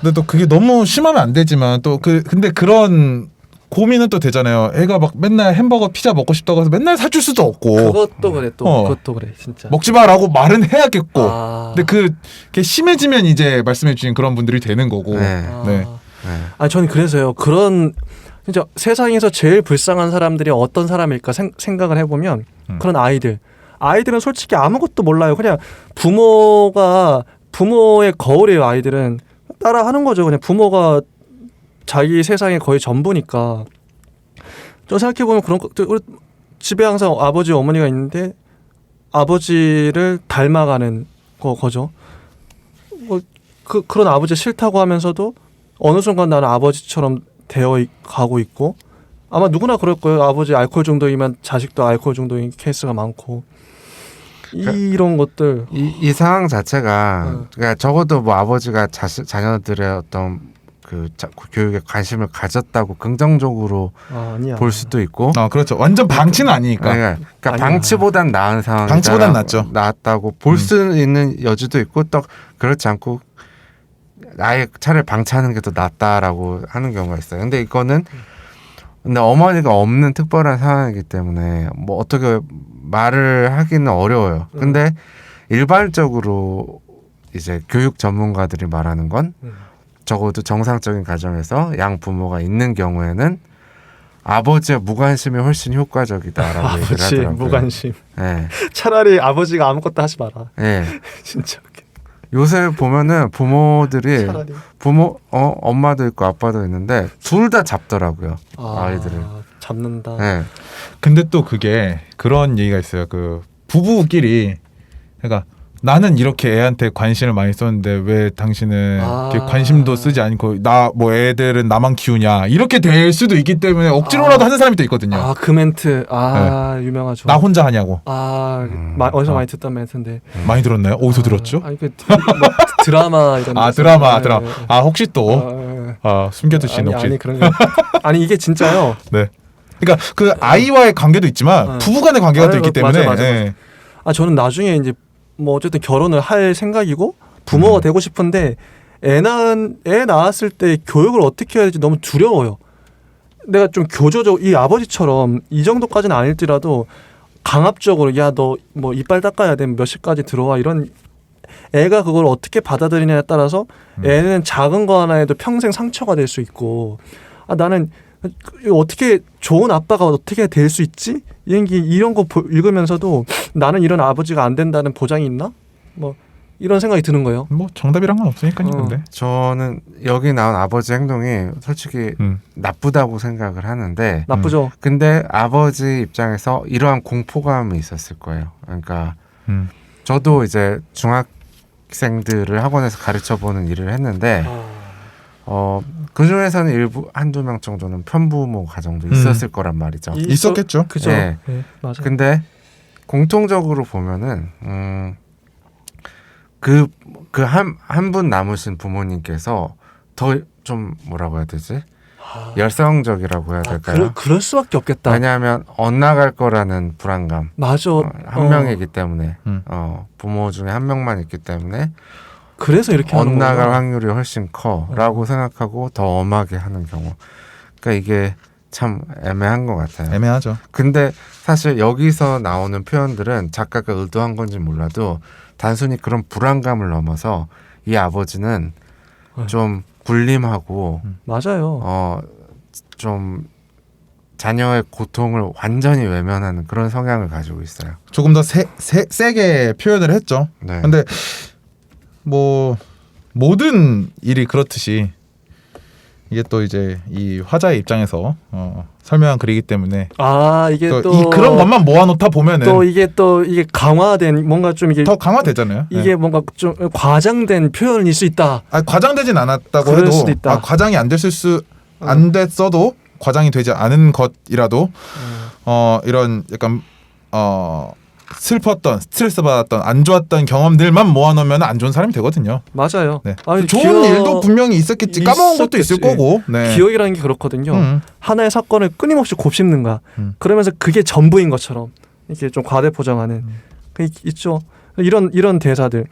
근데 또 그게 너무 심하면 안 되지만 또 근데 그런 고민은 또 되잖아요. 애가 막 맨날 햄버거 피자 먹고 싶다고 해서 맨날 사줄 수도 없고 그것도 그래. 또 그것도 그래. 진짜. 먹지 마라고 말은 해야겠고 아. 근데 그게 심해지면 이제 말씀해 주신 그런 분들이 되는 거고 네. 네. 아, 저는 그래서요. 그런 진짜 세상에서 제일 불쌍한 사람들이 어떤 사람일까 생각을 해보면 그런 아이들은 솔직히 아무것도 몰라요. 그냥 부모의 거울이에요. 아이들은 따라하는 거죠. 그냥 부모가 자기 세상의 거의 전부니까. 좀 생각해보면 그런 거, 우리 집에 항상 아버지 어머니가 있는데 아버지를 닮아가는 거죠. 그런 아버지 싫다고 하면서도 어느 순간 나는 아버지처럼 가고 있고 아마 누구나 그럴 거예요. 아버지 알코올 중독이면 자식도 알코올 중독인 케이스가 많고 이런 것들 이 상황 자체가 그러니까 적어도 뭐 아버지가 자녀들의 어떤 교육에 관심을 가졌다고 긍정적으로 아니야. 볼 수도 있고. 그렇죠. 완전 방치는 아니니까. 그러니까 아니야. 방치보단 나은 상황이 방치보단 낫죠. 낫다고 볼 수 있는 여지도 있고 또 그렇지 않고 아예 차라리 방치하는 게 더 낫다라고 하는 경우가 있어요. 근데 이거는 근데 어머니가 없는 특별한 상황이기 때문에 뭐 어떻게 말을 하기는 어려워요. 근데 일반적으로 이제 교육 전문가들이 말하는 건 적어도 정상적인 가정에서 양 부모가 있는 경우에는 아버지의 무관심이 훨씬 효과적이다라고 얘기를 아버지 하더라고요. 무관심. 네. 차라리 아버지가 아무것도 하지 마라. 네. 진짜 웃겨. 요새 보면은 부모들이 차라리. 엄마도 있고 아빠도 있는데 둘 다 잡더라고요. 아이들을. 잡는다. 네. 근데 또 그게 그런 얘기가 있어요. 그 부부끼리 그러니까 나는 이렇게 애한테 관심을 많이 썼는데 왜 당신은 이렇게 관심도 쓰지 않고 나 뭐 애들은 나만 키우냐 이렇게 될 수도 있기 때문에 억지로라도 하는 사람이 또 있거든요. 그 멘트 유명하죠. 나 혼자 하냐고. 어디서 많이 듣던 멘트인데. 많이 들었나요? 어디서 들었죠? 아니 드라마 이런. 드라마. 네. 혹시 또 숨겨두신 혹시. 아니 그런 거. 아니 이게 진짜요. 네. 그러니까 그 아이와의 관계도 있지만 부부간의 관계가 또 있기 때문에. 맞아. 네. 저는 나중에 이제 뭐 어쨌든 결혼을 할 생각이고 부모가 되고 싶은데 애 낳았을 때 교육을 어떻게 해야 될지 너무 두려워요. 내가 좀 교조적 이 아버지처럼 이 정도까지는 아닐지라도 강압적으로 야 너 뭐 이빨 닦아야 되면 몇 시까지 들어와 이런 애가 그걸 어떻게 받아들이냐에 따라서 애는 작은 거 하나에도 평생 상처가 될 수 있고 나는 어떻게 좋은 아빠가 어떻게 될 수 있지? 이런 거 읽으면서도 나는 이런 아버지가 안 된다는 보장이 있나? 뭐 이런 생각이 드는 거예요. 뭐 정답이란 건 없으니까요. 근데 저는 여기 나온 아버지 행동이 솔직히 나쁘다고 생각을 하는데 나쁘죠. 근데 아버지 입장에서 이러한 공포감이 있었을 거예요. 그러니까 저도 이제 중학생들을 학원에서 가르쳐 보는 일을 했는데 그 중에서는 일부 한두 명 정도는 편부모 가정도 있었을 거란 말이죠. 있었겠죠. 그죠. 네. 네, 맞아요. 근데 공통적으로 보면은 한 분 남으신 부모님께서 더 좀 뭐라고 해야 되지? 열성적이라고 해야 될까요? 그럴 수밖에 없겠다. 왜냐하면 엇나갈 거라는 불안감. 맞아. 한 명이기 때문에 부모 중에 한 명만 있기 때문에 그래서 이렇게 하는 거구나. 엇나갈 확률이 훨씬 커라고 생각하고 더 엄하게 하는 경우. 그러니까 이게 참 애매한 것 같아요. 애매하죠. 근데 사실 여기서 나오는 표현들은 작가가 의도한 건지 몰라도 단순히 그런 불안감을 넘어서 이 아버지는 좀 굴림하고 맞아요. 좀 자녀의 고통을 완전히 외면하는 그런 성향을 가지고 있어요. 조금 더 세게 표현을 했죠. 네. 근데 뭐 모든 일이 그렇듯이 이게 또 이제 이 화자의 입장에서 설명한 글이기 때문에 이게 또 또 이 그런 것만 모아놓다 보면은 또 이게 강화된 뭔가 좀 이게 더 강화되잖아요. 이게 뭔가 좀 과장된 표현일 수 있다. 과장되진 않았다고 그럴 해도 수도 있다. 과장이 안 됐을 수 안 됐어도 과장이 되지 않은 것이라도 이런 약간 슬펐던 스트레스 받았던 안 좋았던 경험들만 모아놓으면 안 좋은 사람이 되거든요. 맞아요. 네. 아니, 좋은 일도 분명히 있었겠지. 까먹은 것도 있을 있었겠지. 거고. 네. 기억이라는 게 그렇거든요. 하나의 사건을 끊임없이 곱씹는가. 그러면서 그게 전부인 것처럼 이렇게 좀 과대 포장하는 그 있죠. 이런 대사들.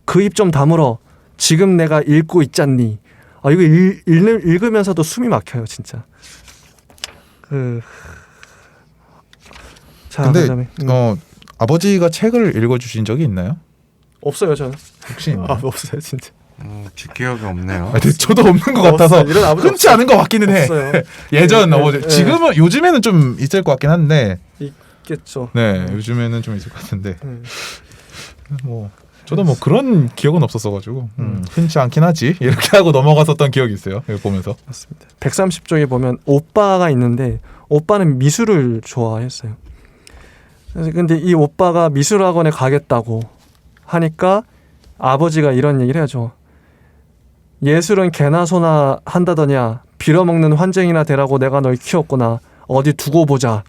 그 입 좀 다물어. 지금 내가 읽고 있잖니. 이거 읽으면서도 숨이 막혀요, 진짜. 자, 근데 그다음에, 아버지가 책을 읽어주신 적이 있나요? 없어요, 저는. 혹시 있나요? 없어요, 진짜. 기억이 없네요. 근데 저도 없는 것 같아서 이런 아버지 흔치 않은 것 같기는 해. 없어요. 예전 네, 아버지. 네. 지금은 요즘에는 좀 있을 것 같긴 한데. 있겠죠. 네, 요즘에는 좀 있을 것 같은데. 뭐 저도 뭐 그런 기억은 없었어가지고 흔치 않긴 하지. 이렇게 하고 넘어갔었던 기억이 있어요. 이거 보면서. 맞습니다. 130쪽에 보면 오빠가 있는데 오빠는 미술을 좋아했어요. 그래서 근데 이 오빠가 미술학원에 가겠다고 하니까 아버지가 이런 얘기를 해야죠. 예술은 개나 소나 한다더냐. 빌어먹는 환쟁이나 되라고 내가 널 키웠구나. 어디 두고 보자.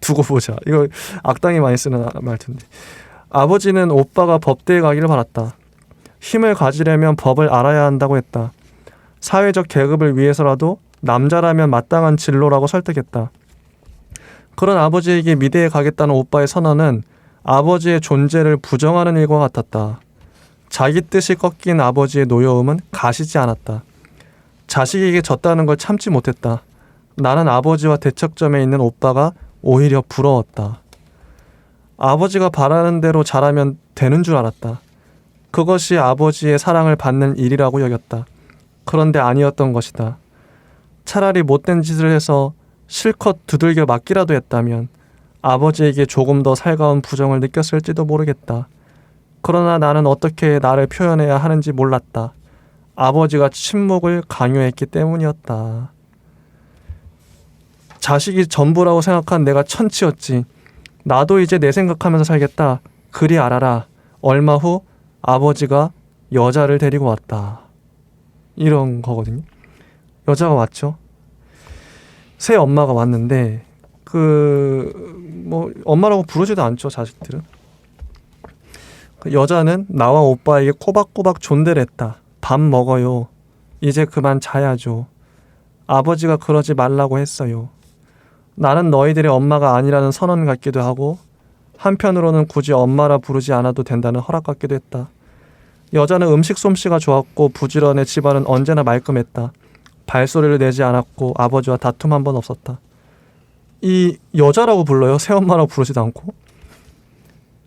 두고 보자. 이거 악당이 많이 쓰는 말인데. 아버지는 오빠가 법대에 가기를 바랐다. 힘을 가지려면 법을 알아야 한다고 했다. 사회적 계급을 위해서라도 남자라면 마땅한 진로라고 설득했다. 그런 아버지에게 미대에 가겠다는 오빠의 선언은 아버지의 존재를 부정하는 일과 같았다. 자기 뜻이 꺾인 아버지의 노여움은 가시지 않았다. 자식에게 졌다는 걸 참지 못했다. 나는 아버지와 대척점에 있는 오빠가 오히려 부러웠다. 아버지가 바라는 대로 잘하면 되는 줄 알았다. 그것이 아버지의 사랑을 받는 일이라고 여겼다. 그런데 아니었던 것이다. 차라리 못된 짓을 해서 실컷 두들겨 맞기라도 했다면 아버지에게 조금 더 살가운 부정을 느꼈을지도 모르겠다. 그러나 나는 어떻게 나를 표현해야 하는지 몰랐다. 아버지가 침묵을 강요했기 때문이었다. 자식이 전부라고 생각한 내가 천치였지. 나도 이제 내 생각하면서 살겠다. 그리 알아라. 얼마 후 아버지가 여자를 데리고 왔다. 이런 거거든요. 여자가 왔죠. 새 엄마가 왔는데 뭐 엄마라고 부르지도 않죠, 자식들은. 그 여자는 나와 오빠에게 꼬박꼬박 존대를 했다. 밥 먹어요. 이제 그만 자야죠. 아버지가 그러지 말라고 했어요. 나는 너희들의 엄마가 아니라는 선언 같기도 하고 한편으로는 굳이 엄마라 부르지 않아도 된다는 허락 같기도 했다. 여자는 음식 솜씨가 좋았고 부지런해 집안은 언제나 말끔했다. 발소리를 내지 않았고 아버지와 다툼 한 번 없었다. 이 여자라고 불러요. 새엄마라고 부르지도 않고.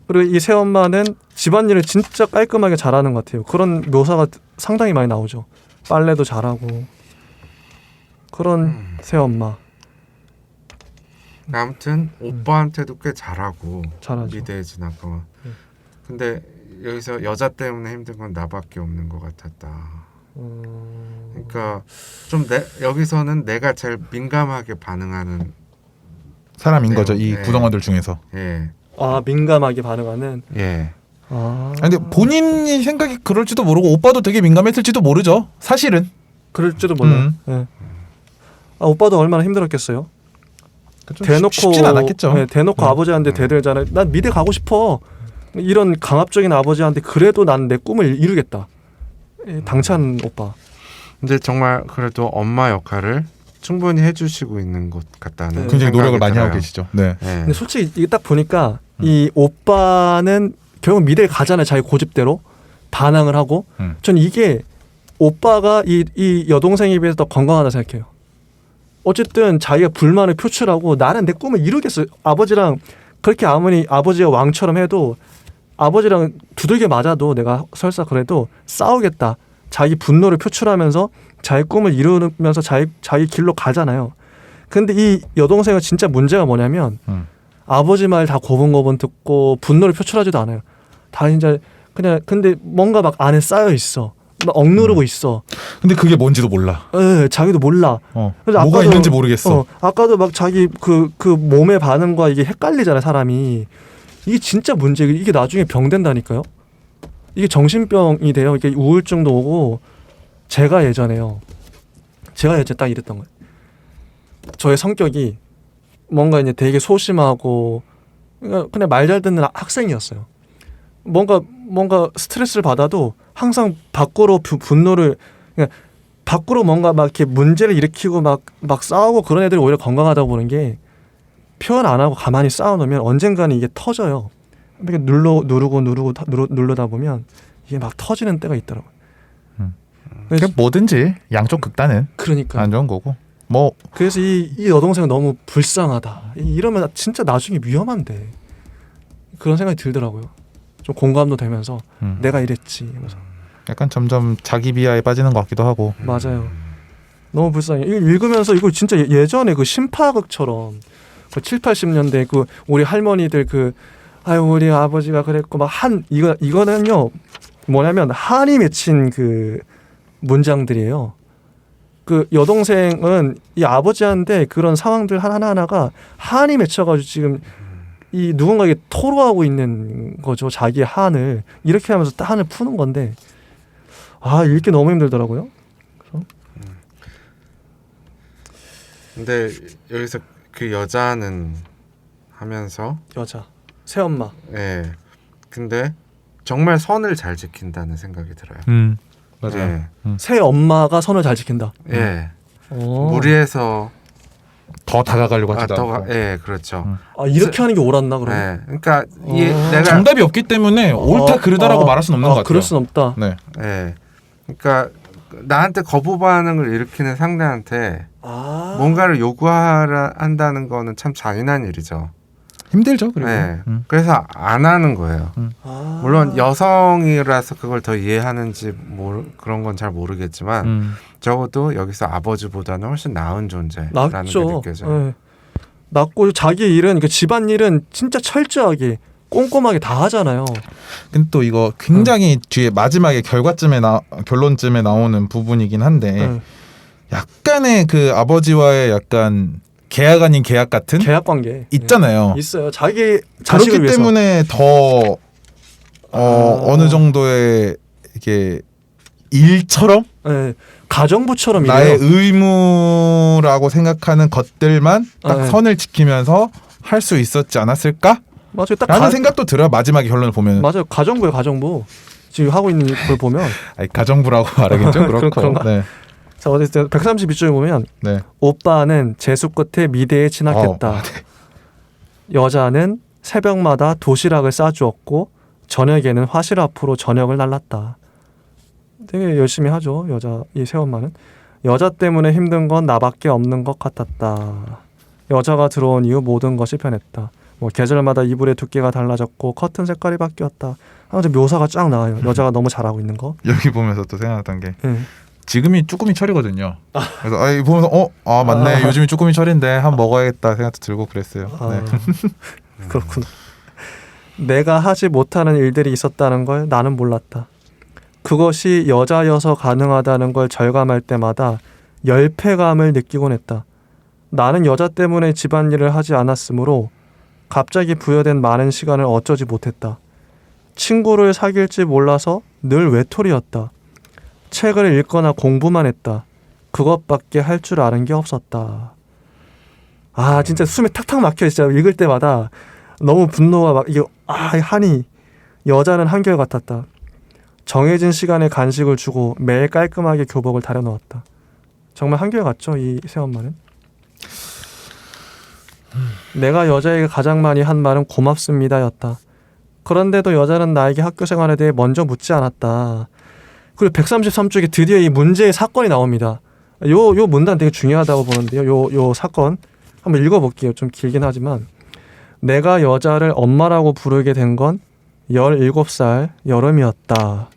그리고 이 새엄마는 집안일을 진짜 깔끔하게 잘하는 것 같아요. 그런 묘사가 상당히 많이 나오죠. 빨래도 잘하고 그런 새엄마. 아무튼 오빠한테도 꽤 잘하고 잘하죠. 미대에 지나고. 근데 여기서 여자 때문에 힘든 건 나밖에 없는 것 같았다. 그러니까 좀 여기서는 내가 제일 민감하게 반응하는 사람인 거죠. 이 네. 구성원들 중에서. 예. 아, 민감하게 반응하는. 예. 아. 근데 본인이 생각이 그럴지도 모르고 오빠도 되게 민감했을지도 모르죠. 사실은. 그럴지도 몰라요. 예. 아, 오빠도 얼마나 힘들었겠어요. 대놓고 쉽진 않았겠죠. 네, 대놓고 아버지한테 대들잖아요. 난 미대 가고 싶어. 이런 강압적인 아버지한테 그래도 난 내 꿈을 이루겠다. 당찬 오빠. 근데 정말 그래도 엄마 역할을 충분히 해주시고 있는 것 같다는. 굉장히 노력을 많이 들어요. 하고 계시죠. 네. 네. 근데 솔직히 이게 딱 보니까 이 오빠는 결국 미대에 가잖아요. 자기 고집대로 반항을 하고. 전 이게 오빠가 이 여동생에 비해서 더 건강하다 생각해요. 어쨌든 자기가 불만을 표출하고 나는 내 꿈을 이루겠어. 아버지랑 그렇게 아무리 아버지가 왕처럼 해도 아버지랑 두들겨 맞아도 내가 설사 그래도 싸우겠다. 자기 분노를 표출하면서 자기 꿈을 이루면서 자기 길로 가잖아요. 근데 이 여동생은 진짜 문제가 뭐냐면 아버지 말 다 고분고분 듣고 분노를 표출하지도 않아요. 다 진짜 그냥 근데 뭔가 막 안에 쌓여 있어. 막 억누르고 있어. 근데 그게 뭔지도 몰라. 예, 자기도 몰라. 그래서 뭐가 있는지 모르겠어. 아까도 막 자기 그 몸의 반응과 이게 헷갈리잖아요, 사람이. 이게 진짜 문제고 이게 나중에 병된다니까요. 이게 정신병이 돼요. 이게 우울증도 오고. 제가 예전에 딱 이랬던 거예요. 저의 성격이 뭔가 이제 되게 소심하고 그냥 말 잘 듣는 학생이었어요. 뭔가 스트레스를 받아도 항상 밖으로 분노를 그냥 밖으로 뭔가 막 이렇게 문제를 일으키고 막 싸우고 그런 애들이 오히려 건강하다고 보는 게 표현 안 하고 가만히 쌓아놓으면 언젠가는 이게 터져요. 이렇게 누르다 보면 이게 막 터지는 때가 있더라고요. 그러니까 뭐든지 양쪽 극단은 그러니까 안 좋은 거고. 뭐 그래서 이 여동생은 너무 불쌍하다. 이러면 진짜 나중에 위험한데 그런 생각이 들더라고요. 좀 공감도 되면서 내가 이랬지. 이러면서. 약간 점점 자기 비하에 빠지는 것 같기도 하고. 맞아요. 너무 불쌍해. 이거 읽으면서 이거 진짜 예전에 그 신파극처럼 그 7, 80년대 그 우리 할머니들 아유 우리 아버지가 그랬고 막 이거는요 뭐냐면 한이 맺힌 그 문장들이에요. 그 여동생은 이 아버지한테 그런 상황들 하나하나가 한이 맺혀가지고 지금 이 누군가에게 토로하고 있는 거죠. 자기의 한을 이렇게 하면서 한을 푸는 건데 읽기 너무 힘들더라고요. 그래서. 근데 여기서 그 여자는 하면서 여자 새엄마. 예. 근데 정말 선을 잘 지킨다는 생각이 들어요. 맞아요. 새 엄마가 선을 잘 지킨다. 예. 오. 무리해서 더 다가가려고 하지도 않고. 예, 그렇죠. 아 이렇게 하는 게 옳았나 그러면? 예. 그러니까 이 어. 내가 정답이 없기 때문에 옳다 그르다라고 말할 수는 없는 것 같아요. 그럴 순 없다. 네. 예. 그러니까 나한테 거부 반응을 일으키는 상대한테 아. 뭔가를 요구하라 한다는 거는 참 잔인한 일이죠. 힘들죠. 그리고. 네. 그래서 안 하는 거예요. 아. 물론 여성이라서 그걸 더 이해하는지 그런 건 잘 모르겠지만 적어도 여기서 아버지보다는 훨씬 나은 존재라는 게 낫죠. 느껴져요. 예. 낫고 자기 일은 그러니까 집안 일은 진짜 철저하게 꼼꼼하게 다 하잖아요. 근데 또 이거 굉장히 뒤에 마지막에 결론쯤에 나오는 부분이긴 한데 예. 약간의 그 아버지와의 약간 계약 아닌 계약 같은 계약 관계 있잖아요. 예. 있어요. 자기 그렇기 자식을 위해서. 때문에 더 어느 정도의 이게 일처럼 예. 가정부처럼 나의 이래요. 의무라고 생각하는 것들만 딱 아, 네. 선을 지키면서 할 수 있었지 않았을까? 맞아요. 딱 라는 생각도 들어요. 마지막에 결론을 보면. 맞아요. 가정부예요. 가정부. 지금 하고 있는 걸 보면 아니, 가정부라고 말하긴 좀 그렇고. 그런가? 네. 자 어쨌든 132쪽에 보면 네. 오빠는 재수 끝에 미대에 진학했다. 여자는 새벽마다 도시락을 싸주었고 저녁에는 화실 앞으로 저녁을 날랐다. 되게 열심히 하죠. 여자 이 새엄마는. 여자 때문에 힘든 건 나밖에 없는 것 같았다. 여자가 들어온 이후 모든 것이 변했다. 뭐 계절마다 이불의 두께가 달라졌고 커튼 색깔이 바뀌었다. 아무튼 묘사가 쫙 나와요. 여자가 너무 잘하고 있는 거. 여기 보면서 또 생각났던 게 예. 지금이 쭈꾸미 철이거든요. 그래서 이 보면서 맞네. 요즘이 쭈꾸미 철인데 한번 먹어야겠다 생각도 들고 그랬어요. 아, 네. 그렇구나. 내가 하지 못하는 일들이 있었다는 걸 나는 몰랐다. 그것이 여자여서 가능하다는 걸 절감할 때마다 열패감을 느끼곤 했다. 나는 여자 때문에 집안일을 하지 않았으므로 갑자기 부여된 많은 시간을 어쩌지 못했다. 친구를 사귈지 몰라서 늘 외톨이였다. 책을 읽거나 공부만 했다. 그것밖에 할 줄 아는 게 없었다. 아 진짜 숨이 탁탁 막혀. 진짜 읽을 때마다 너무 분노가 막 이게 한이 여자는 한결같았다. 정해진 시간에 간식을 주고 매일 깔끔하게 교복을 다려놓았다. 정말 한결같죠 이 새엄마는. 내가 여자에게 가장 많이 한 말은 고맙습니다였다. 그런데도 여자는 나에게 학교 생활에 대해 먼저 묻지 않았다. 그리고 133쪽에 드디어 이 문제의 사건이 나옵니다. 요 문단 되게 중요하다고 보는데요. 요 사건 한번 읽어볼게요. 좀 길긴 하지만 내가 여자를 엄마라고 부르게 된 건 17살 여름이었다.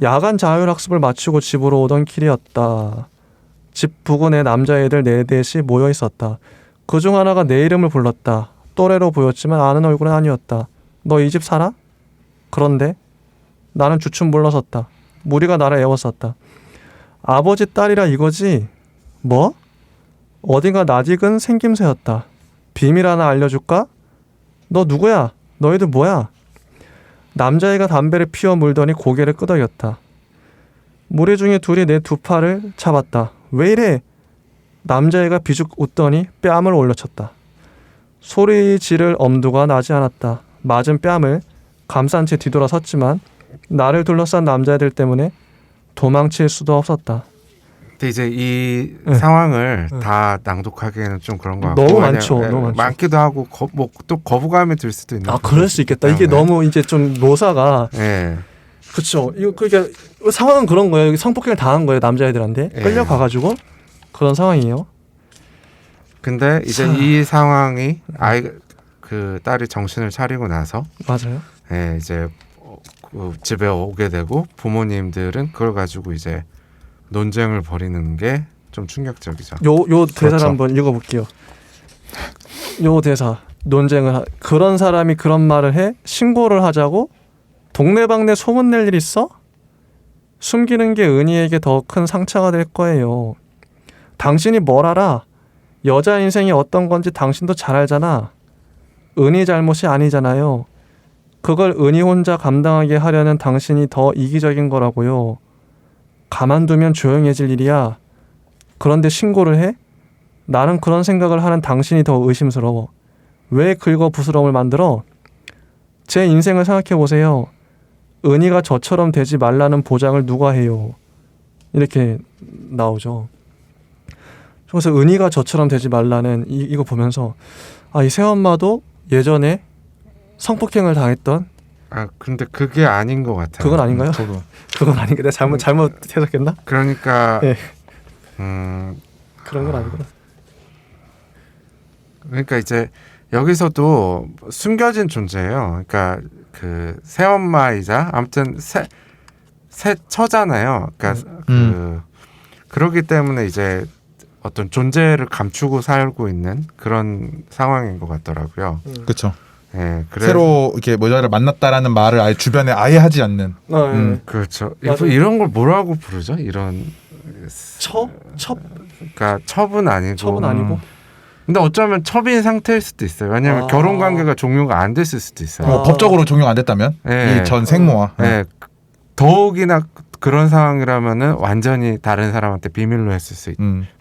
야간 자율학습을 마치고 집으로 오던 길이었다. 집 부근에 남자애들 4대씩 모여 있었다. 그중 하나가 내 이름을 불렀다. 또래로 보였지만 아는 얼굴은 아니었다. 너 이 집 살아? 그런데 나는 주춤 물러섰다. 무리가 나를 애웠었다. 아버지 딸이라 이거지? 뭐? 어딘가 낯익은 생김새였다. 비밀 하나 알려줄까? 너 누구야? 너희들 뭐야? 남자애가 담배를 피워 물더니 고개를 끄덕였다. 무리 중에 둘이 내 두 팔을 잡았다. 왜 이래? 남자애가 비죽 웃더니 뺨을 올려쳤다. 소리 지를 엄두가 나지 않았다. 맞은 뺨을 감싼 채 뒤돌아섰지만 나를 둘러싼 남자애들 때문에 도망칠 수도 없었다. 근데 이제 이 네. 상황을 네. 다 낭독하기에는 좀 그런 것 같고 너무 왜냐면, 많죠. 너무 많죠. 많기도 하고 또 거부감이 들 수도 있는. 그럴 수 있겠다. 이게 네. 너무 이제 좀 묘사가 예. 그렇죠. 이거 그러니까 상황은 그런 거예요. 성폭행을 당한 거예요 남자애들한테 예. 끌려가가지고 그런 상황이에요. 근데 이제 이 상황이 그 딸이 정신을 차리고 나서 맞아요. 이제 그 집에 오게 되고 부모님들은 그걸 가지고 이제 논쟁을 벌이는 게 좀 충격적이죠. 요 대사를 그렇죠. 한번 읽어볼게요. 요 대사 논쟁을 그런 사람이 그런 말을 해 신고를 하자고 동네방네 소문낼 일 있어? 숨기는 게 은희에게 더 큰 상처가 될 거예요. 당신이 뭘 알아? 여자 인생이 어떤 건지 당신도 잘 알잖아. 은희 잘못이 아니잖아요. 그걸 은희 혼자 감당하게 하려는 당신이 더 이기적인 거라고요. 가만두면 조용해질 일이야. 그런데 신고를 해? 나는 그런 생각을 하는 당신이 더 의심스러워. 왜 긁어 부스럼을 만들어? 제 인생을 생각해 보세요. 은희가 저처럼 되지 말라는 보장을 누가 해요? 이렇게 나오죠. 그래서 은희가 저처럼 되지 말라는 이거 보면서 이 새엄마도 예전에 성폭행을 당했던 근데 그게 아닌 것 같아요. 그건 아닌가요? 저도 그건 아닌가? 내가 잘못 해석했나? 그러니까 네. 그런 건 아니구나. 그러니까 이제 여기서도 숨겨진 존재예요. 그러니까 그 새엄마이자 아무튼 새 처잖아요. 그러니까 그러기 때문에 이제 어떤 존재를 감추고 살고 있는 그런 상황인 것 같더라고요. 그렇죠. 예, 새로 이렇게 여자를 만났다라는 말을 아예 주변에 아예 하지 않는. 그렇죠. 맞아요. 이런 걸 뭐라고 부르죠? 이런 첩? 그러니까 첩은 아니고. 첩은 아니고. 근데 어쩌면 첩인 상태일 수도 있어요. 왜냐하면 결혼 관계가 종료가 안 됐을 수도 있어요. 법적으로 종용 안 됐다면 네. 이 전 생모와. 네. 더욱이나 그런 상황이라면은 완전히 다른 사람한테 비밀로 했을 수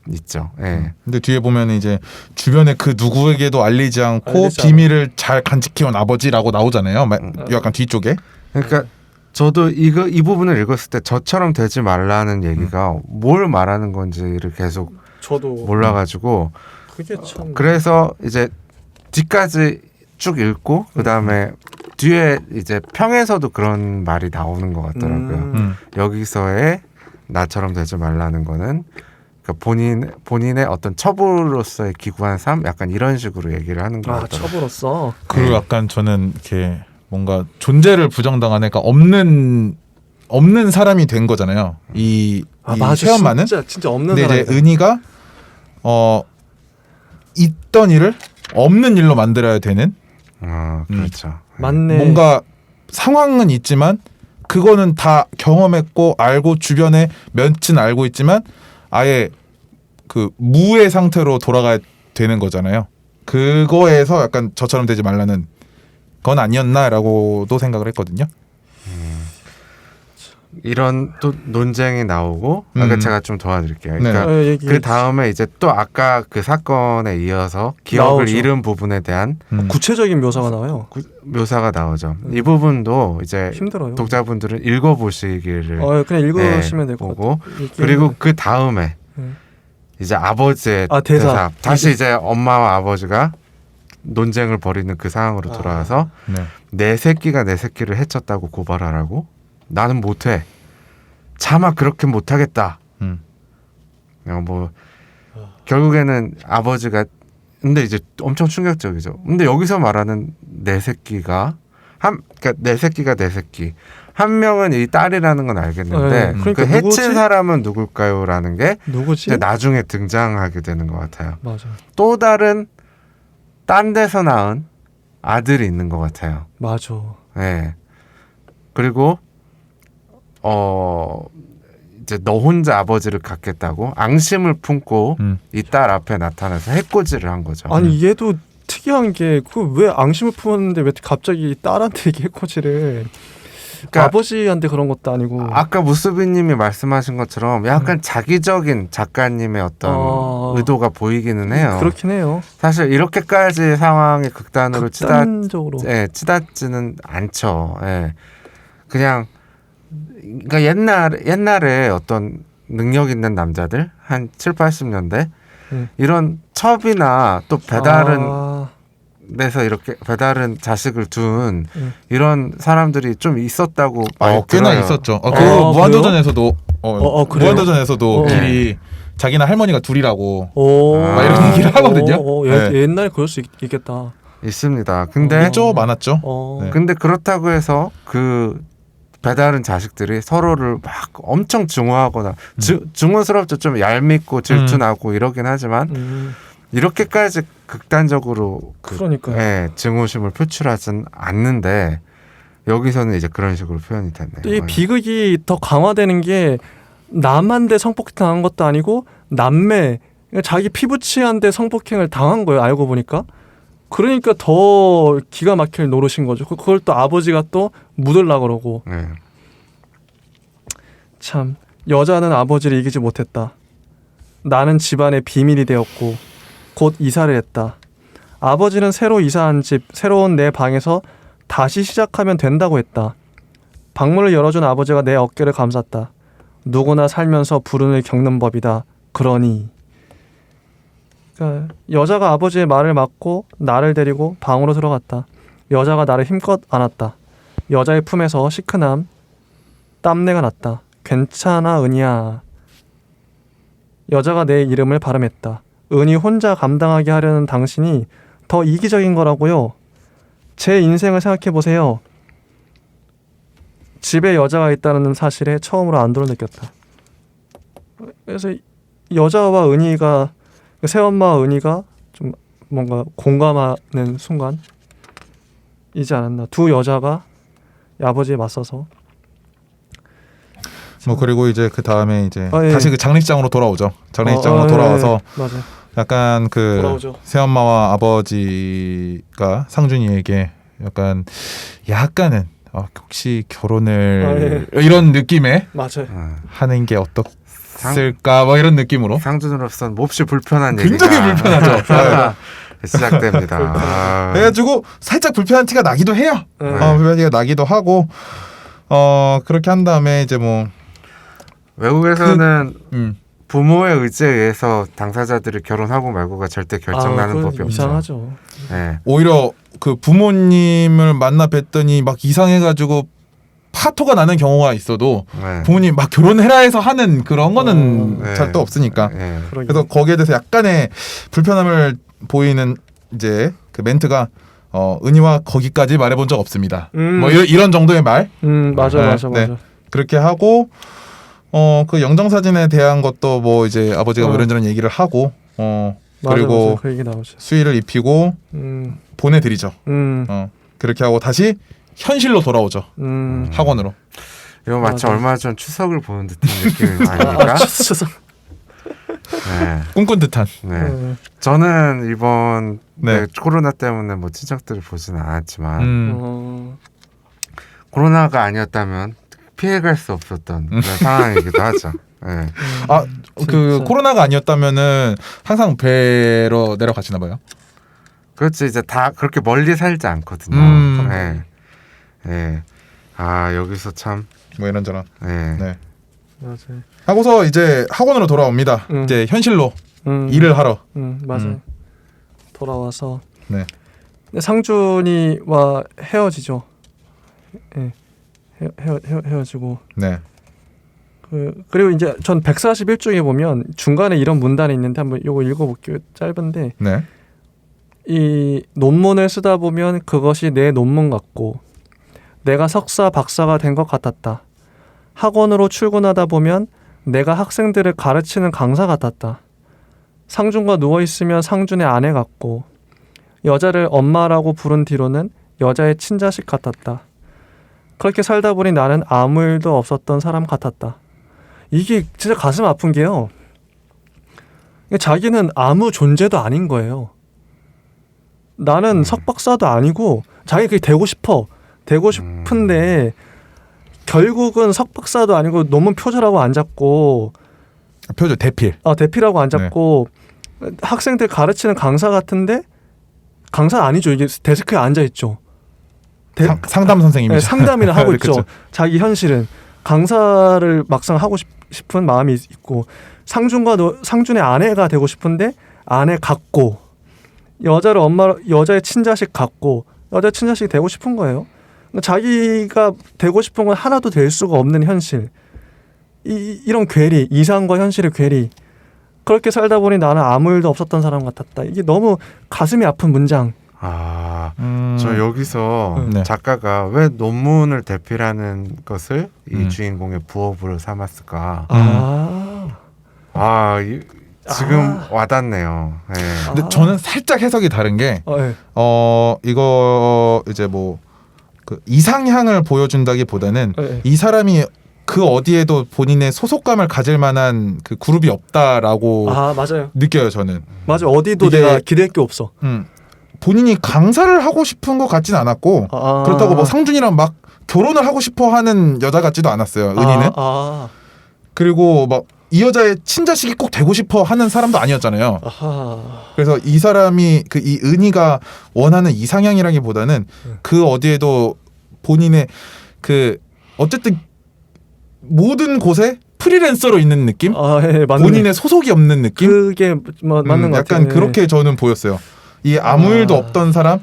있죠. 예. 근데 뒤에 보면 이제 주변에 그 누구에게도 알리지 않고 알리지 비밀을 잘 간직해온 아버지라고 나오잖아요. 약간 뒤쪽에. 그러니까 저도 이 부분을 읽었을 때 저처럼 되지 말라는 얘기가 뭘 말하는 건지를 계속 저도 몰라가지고 그게 참. 그래서 이제 뒤까지 쭉 읽고 그 다음에 뒤에 이제 평에서도 그런 말이 나오는 것 같더라고요. 여기서의 나처럼 되지 말라는 거는 그러니까 본인의 어떤 첩으로서의 기구한 삶 약간 이런 식으로 얘기를 하는 것 같더라고요. 첩으로서. 그리고 약간 저는 이렇게 뭔가 존재를 부정당하니까 없는 사람이 된 거잖아요. 이 새엄마는. 진짜 없는 근데 사람이다. 이제 은희가 있던 일을 없는 일로 만들어야 되는. 그렇죠. 맞네. 뭔가 상황은 있지만 그거는 다 경험했고 알고 주변에 몇은 알고 있지만 아예 그 무의 상태로 돌아가야 되는 거잖아요. 그거에서 약간 저처럼 되지 말라는 건 아니었나라고도 생각을 했거든요. 이런 또 논쟁이 나오고 그러니까 제가 좀 도와드릴게요. 그러니까 그 다음에 이제 또 아까 그 사건에 이어서 기억을 나오죠. 잃은 부분에 대한 구체적인 묘사가 나와요. 묘사가 나오죠. 이 부분도 이제 힘들어요. 독자분들은 읽어보시기를 그냥 읽으시면 될 것 보고 같아요. 그리고 그 다음에 이제 아버지의 대사. 다시 이제 엄마와 아버지가 논쟁을 벌이는 그 상황으로 돌아와서 내 새끼가 내 새끼를 해쳤다고 고발하라고? 나는 못해. 차마 그렇게 못하겠다. 뭐 결국에는 아버지가 근데 이제 엄청 충격적이죠. 근데 여기서 말하는 내 새끼가 그러니까 내 새끼가 내 새끼. 한 명은 이 딸이라는 건 알겠는데 그러니까 그 해친 누구지? 사람은 누굴까요라는 게 누구지? 이제 나중에 등장하게 되는 것 같아요. 맞아. 또 다른 딴 데서 낳은 아들이 있는 것 같아요. 맞아. 네. 그리고 이제 너 혼자 아버지를 갖겠다고 앙심을 품고 이 딸 앞에 나타나서 해코지를 한 거죠. 아니 얘도 특이한 게 그 왜 앙심을 품었는데 왜 갑자기 딸한테 이렇게 해코지를 그러니까 아버지한테 그런 것도 아니고 아까 무수비님이 말씀하신 것처럼 약간 자기적인 작가님의 어떤 의도가 보이기는 해요. 그렇긴 해요. 사실 이렇게까지 상황이 극단으로 극단적으로 치닫지는 않죠. 예. 그냥 그러니까 옛날에 어떤 능력 있는 남자들 한 7, 80년대 이런 첩이나 또 배달은 데서 이렇게 배달은 자식을 둔 이런 사람들이 좀 있었다고 많이 꽤나 들어요. 있었죠. 그 무한도전에서도 그래요? 무한도전에서도 길이 자기나 할머니가 둘이라고 막 이런 얘기를 하거든요. 옛날에 그럴 수 있겠다. 있습니다. 근데 있죠, 많았죠. 네. 근데 그렇다고 해서 그 배달은 자식들이 서로를 막 엄청 증오하거나 증오스럽죠. 좀 얄밉고 질투나고 이러긴 하지만 이렇게까지 극단적으로 그러니까요. 증오심을 표출하진 않는데 여기서는 이제 그런 식으로 표현이 됐네요. 이 비극이 더 강화되는 게 남한테 성폭행 당한 것도 아니고 남매 그러니까 자기 피부치한테 성폭행을 당한 거예요. 알고 보니까. 그러니까 더 기가 막힐 노릇인 거죠. 그걸 또 아버지가 또 묻으려고 그러고. 참 여자는 아버지를 이기지 못했다. 나는 집안의 비밀이 되었고 곧 이사를 했다. 아버지는 새로 이사한 집, 새로운 내 방에서 다시 시작하면 된다고 했다. 방문을 열어준 아버지가 내 어깨를 감쌌다. 누구나 살면서 불운을 겪는 법이다. 그러니 그러니까 여자가 아버지의 말을 맞고 나를 데리고 방으로 들어갔다. 여자가 나를 힘껏 안았다. 여자의 품에서 시큰함, 땀내가 났다. 괜찮아 은희야. 여자가 내 이름을 발음했다. 은희 혼자 감당하게 하려는 당신이 더 이기적인 거라고요. 제 인생을 생각해 보세요. 집에 여자가 있다는 사실에 처음으로 안도를 느꼈다. 그래서 여자와 은희가 새엄마와 은희가 좀 뭔가 공감하는 순간이지 않았나. 두 여자가 아버지에 맞서서 뭐 그리고 이제 그 다음에 이제 예. 다시 그 장례식장으로 돌아오죠. 장례식장으로 돌아와서 맞아. 약간 그 돌아오죠. 새엄마와 아버지가 상준이에게 약간은 혹시 결혼을 이런 느낌의 맞아요. 하는 게 어떻을까 뭐 이런 느낌으로 상준으로서는 몹시 불편한 굉장히 얘기가 불편하죠. 시작됩니다. 아. 그래가지고 살짝 불편한 티가 나기도 해요. 네. 불편한 티가 나기도 하고 그렇게 한 다음에 이제 뭐 외국에서는 음. 부모의 의지에 의해서 당사자들이 결혼하고 말고가 절대 결정나는 그건 법이 없죠. 이상하죠. 네. 오히려 그 부모님을 만나 뵀더니 막 이상해가지고 파토가 나는 경우가 있어도 네. 부모님 막 결혼해라 해서 하는 그런 거는 네. 잘 또 없으니까. 네. 그래서 거기에 대해서 약간의 불편함을 보이는 이제 그 멘트가 은희와 거기까지 말해본 적 없습니다. 뭐 이런 정도의 말 맞아 네, 맞아 네. 맞아. 그렇게 하고 그 영정 사진에 대한 것도 뭐 이제 아버지가 뭐 이런저런 얘기를 하고 그리고 맞아, 그 얘기 나오죠. 수의를 입히고 보내드리죠. 그렇게 하고 다시 현실로 돌아오죠. 학원으로. 이거 마치 맞아. 얼마 전 추석을 보는 듯한 느낌 아닙니까? 네. 꿈꾼 듯한. 네. 저는 이번 네. 코로나 때문에 뭐 친척들을 보지는 않았지만 어, 코로나가 아니었다면 피해갈 수 없었던 그런 상황이기도 하죠. 네. 그 진짜. 코로나가 아니었다면은 항상 배로 내려가시나 봐요. 그렇지 이제 다 그렇게 멀리 살지 않거든요. 네. 네. 아 여기서 참. 뭐 이런저런. 네. 네. 맞아요. 하고서 이제 학원으로 돌아옵니다. 이제 현실로 일을 하러. 맞아요. 돌아와서 네. 근데 상준이와 헤어지죠. 예. 헤어지고 네. 그리고 이제 전 141쪽에 보면 중간에 이런 문단이 있는데 한번 이거 읽어볼게요. 짧은데 네. 이 논문을 쓰다 보면 그것이 내 논문 같고 내가 석사 박사가 된 것 같았다. 학원으로 출근하다 보면 내가 학생들을 가르치는 강사 같았다. 상준과 누워있으면 상준의 아내 같고 여자를 엄마라고 부른 뒤로는 여자의 친자식 같았다. 그렇게 살다 보니 나는 아무 일도 없었던 사람 같았다. 이게 진짜 가슴 아픈 게요. 자기는 아무 존재도 아닌 거예요. 나는 석박사도 아니고 자기 그게 되고 싶은데 결국은 석박사도 아니고 논문 표절하고 앉았고 표절 대필. 대필하고 앉았고 학생들 가르치는 강사 같은데 강사 아니죠. 이게 데스크에 앉아 있죠. 상담 선생님이죠. 네, 상담이나 하고 있죠. 그쵸. 자기 현실은 강사를 막상 하고 싶은 마음이 있고 상준의 아내가 되고 싶은데 아내 같고 여자의 친자식 같고 여자 친자식이 되고 싶은 거예요. 자기가 되고 싶은 건 하나도 될 수가 없는 현실. 이런 괴리, 이상과 현실의 괴리. 그렇게 살다 보니 나는 아무 일도 없었던 사람 같았다. 이게 너무 가슴이 아픈 문장. 저 여기서 네. 작가가 왜 논문을 대필하는 것을 이 주인공의 부업으로 삼았을까? 지금 와닿네요. 네. 근데 저는 살짝 해석이 다른 게 네. 이거 이제 뭐 그 이상향을 보여준다기보다는 네. 이 사람이 그 어디에도 본인의 소속감을 가질 만한 그 그룹이 없다라고 맞아요. 느껴요. 저는. 맞아요. 어디도 이게- 내가 기댈 게 없어. 본인이 강사를 하고 싶은 것 같진 않았고 그렇다고 뭐 상준이랑 막 결혼을 하고 싶어 하는 여자 같지도 않았어요. 은희는. 그리고 막 이 여자의 친자식이 꼭 되고 싶어 하는 사람도 아니었잖아요. 그래서 이 사람이 이 은희가 원하는 이상향이라기보다는 그 어디에도 본인의 그 어쨌든 모든 곳에 프리랜서로 있는 느낌? 아, 예, 맞는 본인의 소속이 없는 느낌? 그게 맞는 것 같아요. 약간 그렇게 저는 보였어요. 이 아무 일도 없던 사람.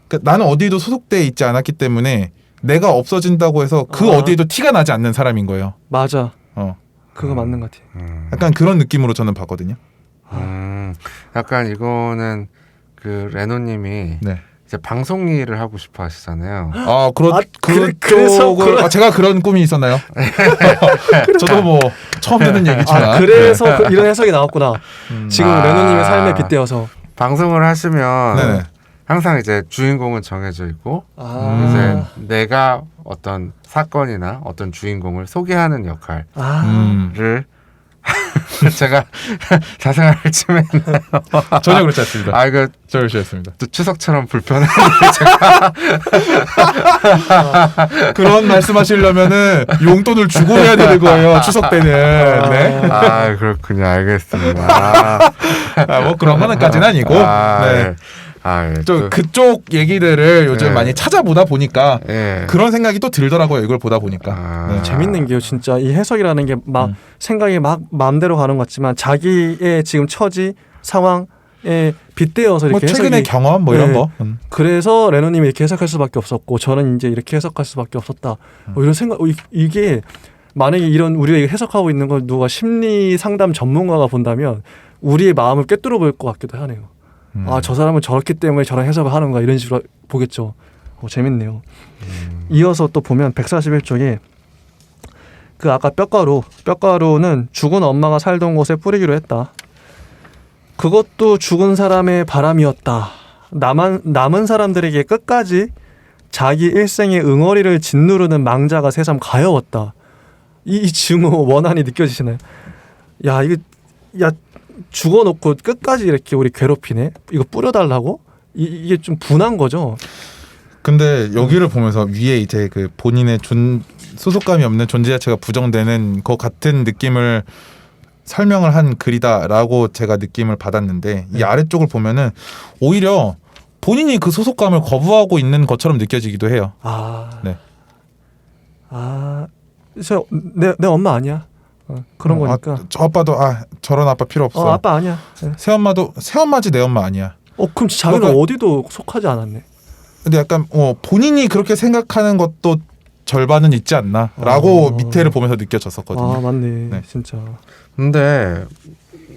그러니까 나는 어디에도 소속돼 있지 않았기 때문에 내가 없어진다고 해서 그 어디에도 티가 나지 않는 사람인 거예요. 맞아. 어. 그거 맞는 것 같아요. 약간 그런 느낌으로 저는 봤거든요. 약간 이거는 그 레노님이 네. 이제 방송 일을 하고 싶어 하시잖아요. 그래서 그쪽을 제가 그런 꿈이 있었나요? 저도 뭐 처음 듣는 얘기지만. 그래서 이런 해석이 나왔구나. 지금 아. 레노님의 삶에 빗대어서. 방송을 하시면 네네. 항상 이제 주인공은 정해져 있고 아. 이제 내가 어떤 사건이나 어떤 주인공을 소개하는 역할을 제가 자생을 할지면 전혀 그렇지 않습니다. 아 이거 전혀 그렇지 않습니다. 또 추석처럼 불편한데 제가 그런 말씀하시려면은 용돈을 주고 해야 되는 거예요. 추석 때는. 네. 아 그렇군요. 알겠습니다. 뭐 그런 거는까지는 아니고. 네. 좀 그쪽 얘기들을 요즘 네. 많이 찾아보다 보니까 예. 그런 생각이 또 들더라고요. 이걸 보다 보니까. 네. 재밌는 게요. 진짜 이 해석이라는 게 막 생각이 막 마음대로 가는 것 같지만 자기의 지금 처지 상황에 빗대어서 뭐 이렇게 최근의 해석이 경험 뭐 이런 네. 거. 그래서 레노님이 이렇게 해석할 수밖에 없었고 저는 이제 이렇게 해석할 수밖에 없었다. 이런 생각 이게 만약에 이런 우리가 이거 해석하고 있는 걸 누가 심리 상담 전문가가 본다면 우리의 마음을 꿰뚫어 볼 것 같기도 하네요. 아, 저 사람은 저렇기 때문에 저런 해석을 하는 거야 이런 식으로 보겠죠. 재밌네요. 이어서 또 보면 141쪽에 그 아까 뼈가루는 죽은 엄마가 살던 곳에 뿌리기로 했다. 그것도 죽은 사람의 바람이었다. 남은 사람들에게 끝까지 자기 일생의 응어리를 짓누르는 망자가 새삼 가여웠다. 이 증오 원한이 느껴지시나요? 야 이거 죽어놓고 끝까지 이렇게 우리 괴롭히네. 이거 뿌려달라고? 이게 좀 분한 거죠. 근데 여기를 보면서 위에 이제 그 본인의 소속감이 없는 존재 자체가 부정되는 것 같은 느낌을 설명을 한 글이다라고 제가 느낌을 받았는데 이 아래쪽을 보면은 오히려 본인이 그 소속감을 거부하고 있는 것처럼 느껴지기도 해요. 네. 내 엄마 아니야. 그런 거니까. 저 아빠도 저런 아빠 필요 없어. 아빠 아니야. 네. 새엄마지 내 엄마 아니야. 그럼 자기는 그러니까, 어디도 속하지 않았네. 근데 약간 본인이 그렇게 생각하는 것도 절반은 있지 않나라고 밑에를 보면서 느껴졌었거든요. 맞네. 네. 진짜. 근데